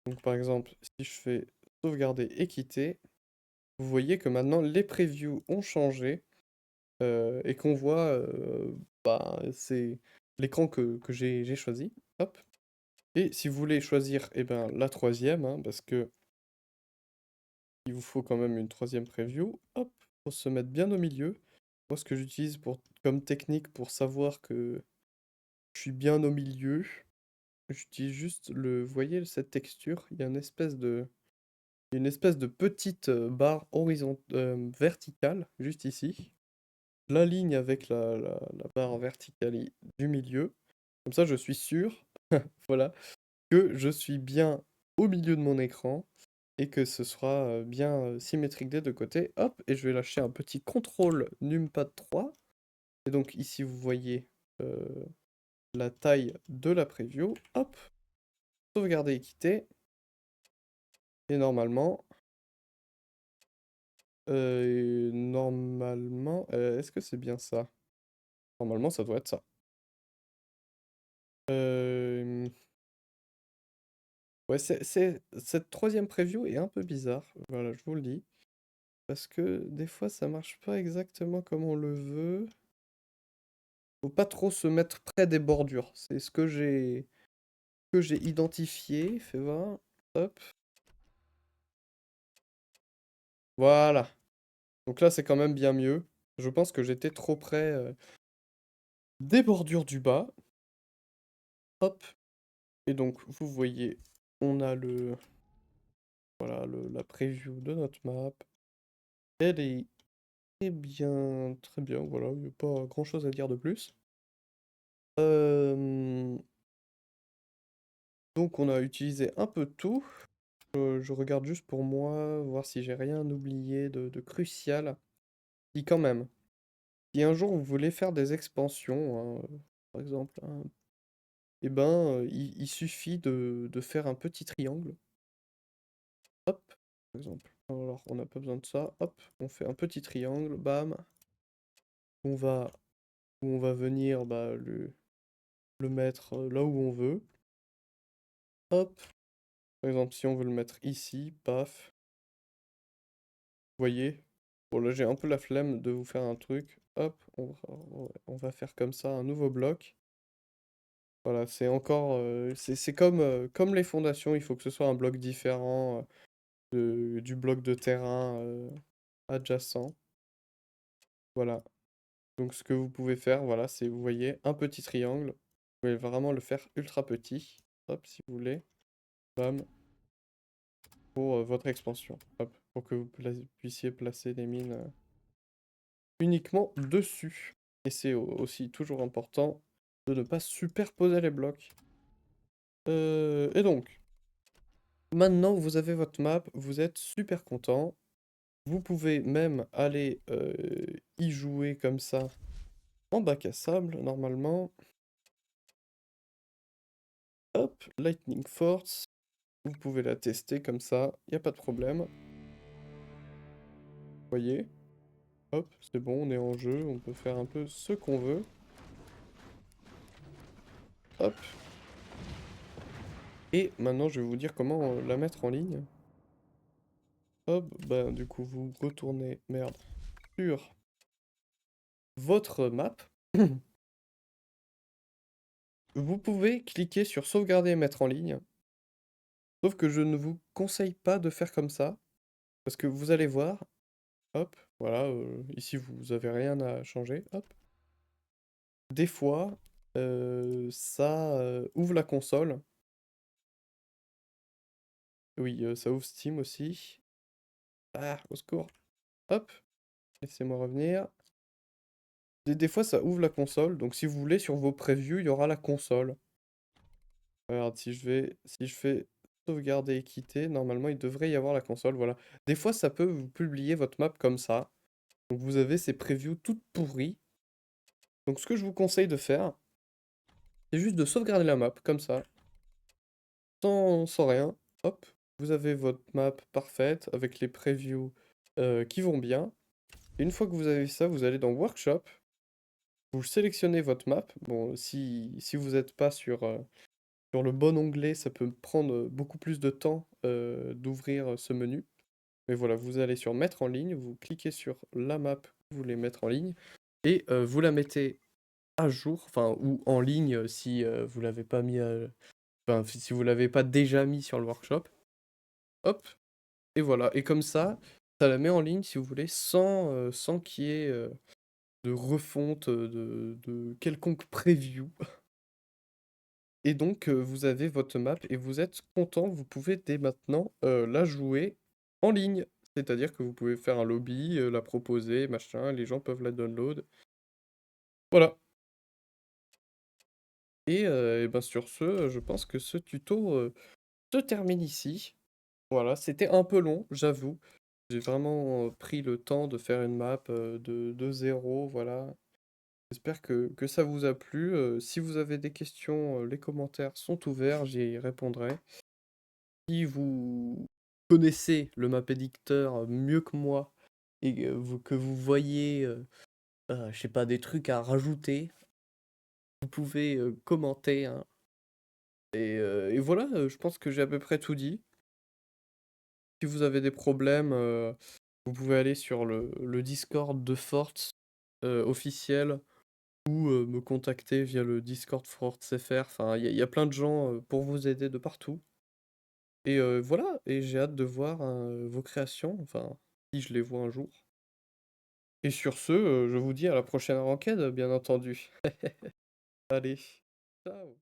Donc par exemple, si je fais sauvegarder et quitter, vous voyez que maintenant les previews ont changé et qu'on voit, bah, c'est l'écran que j'ai choisi. Hop. Et si vous voulez choisir eh ben, la troisième, hein, parce que il vous faut quand même une troisième preview, hop, faut se mettre bien au milieu. Moi, ce que j'utilise comme technique pour savoir que je suis bien au milieu, j'utilise juste vous voyez cette texture, il y a une espèce de petite barre verticale juste ici. Je l'aligne avec la barre verticale du milieu. Comme ça, je suis sûr, voilà, que je suis bien au milieu de mon écran et que ce sera bien symétrique des deux côtés. Hop, et je vais lâcher un petit contrôle numpad 3. Et donc ici, vous voyez la taille de la preview. Hop, sauvegarder et quitter. Et normalement, est-ce que c'est bien ça? Normalement, ça doit être ça. Euh, Ouais, cette troisième preview est un peu bizarre, voilà, je vous le dis. Parce que des fois, ça marche pas exactement comme on le veut. Faut pas trop se mettre près des bordures. C'est ce que j'ai identifié. Fais voir. Hop. Voilà. Donc là, c'est quand même bien mieux. Je pense que j'étais trop près des bordures du bas. Hop. Et donc, vous voyez, on a voilà, la preview de notre map. Elle est très bien, très bien. Voilà, il n'y a pas grand-chose à dire de plus. Euh, Donc on a utilisé un peu tout. Je regarde juste pour moi, voir si j'ai rien oublié de crucial. Si quand même, si un jour vous voulez faire des expansions, hein, par exemple, hein, eh ben, il suffit de faire un petit triangle. Hop, par exemple. Alors on n'a pas besoin de ça. Hop, on fait un petit triangle, bam. On va, on va venir bah, le mettre là où on veut. Hop, par exemple si on veut le mettre ici, paf. Voyez? Bon, là, j'ai un peu la flemme de vous faire un truc. Hop, on va faire comme ça un nouveau bloc. Voilà, c'est encore... c'est comme les fondations, il faut que ce soit un bloc différent du bloc de terrain adjacent. Voilà. Donc, ce que vous pouvez faire, voilà, c'est, vous voyez, un petit triangle. Vous pouvez vraiment le faire ultra petit. Hop, si vous voulez. Bam. Pour votre expansion. Hop, pour que vous puissiez placer des mines uniquement dessus. Et c'est aussi toujours important de ne pas superposer les blocs. Et donc, maintenant que vous avez votre map, vous êtes super content. Vous pouvez même aller y jouer comme ça en bac à sable, normalement. Hop, Lightning Force. Vous pouvez la tester comme ça, il n'y a pas de problème. Vous voyez? Hop, c'est bon, on est en jeu, on peut faire un peu ce qu'on veut. Hop. Et maintenant, je vais vous dire comment la mettre en ligne. Hop, bah du coup, vous retournez, merde, sur votre map. Vous pouvez cliquer sur sauvegarder et mettre en ligne. Sauf que je ne vous conseille pas de faire comme ça. Parce que vous allez voir, hop, voilà, ici vous avez rien à changer, hop. Des fois, ça ouvre la console. Oui, ça ouvre Steam aussi. Ah, au secours. Hop, laissez-moi revenir. Des fois, ça ouvre la console. Donc, si vous voulez, sur vos previews, il y aura la console. Regarde, si je fais sauvegarder et quitter, normalement, il devrait y avoir la console. Voilà. Des fois, ça peut vous publier votre map comme ça. Donc, vous avez ces previews toutes pourries. Donc, ce que je vous conseille de faire, c'est juste de sauvegarder la map comme ça. Sans rien. Hop, vous avez votre map parfaite avec les previews qui vont bien. Et une fois que vous avez ça, vous allez dans Workshop. Vous sélectionnez votre map. Bon, si vous n'êtes pas sur le bon onglet, ça peut prendre beaucoup plus de temps d'ouvrir ce menu. Mais voilà, vous allez sur Mettre en ligne, vous cliquez sur la map que vous voulez mettre en ligne et vous la mettez à jour, enfin, ou en ligne si vous l'avez pas mis enfin, si vous l'avez pas déjà mis sur le workshop. Hop, et voilà. Et comme ça la met en ligne si vous voulez, sans qu'il y ait de refonte de quelconque preview. Et donc, vous avez votre map et vous êtes content, vous pouvez dès maintenant la jouer en ligne. C'est-à-dire que vous pouvez faire un lobby, la proposer, machin, les gens peuvent la download. Voilà. Et ben sur ce, je pense que ce tuto se termine ici. Voilà, c'était un peu long, j'avoue. J'ai vraiment pris le temps de faire une map de zéro, voilà. J'espère que ça vous a plu. Si vous avez des questions, les commentaires sont ouverts, j'y répondrai. Si vous connaissez le map éditeur mieux que moi et que vous voyez, je sais pas, des trucs à rajouter, vous pouvez commenter, hein. Et voilà, je pense que j'ai à peu près tout dit. Si vous avez des problèmes, vous pouvez aller sur le Discord de Forts officiel ou me contacter via le Discord FortsFR. Enfin, il y a plein de gens pour vous aider de partout. Et voilà, et j'ai hâte de voir vos créations, enfin, si je les vois un jour. Et sur ce, je vous dis à la prochaine enquête, bien entendu. Allez, ciao.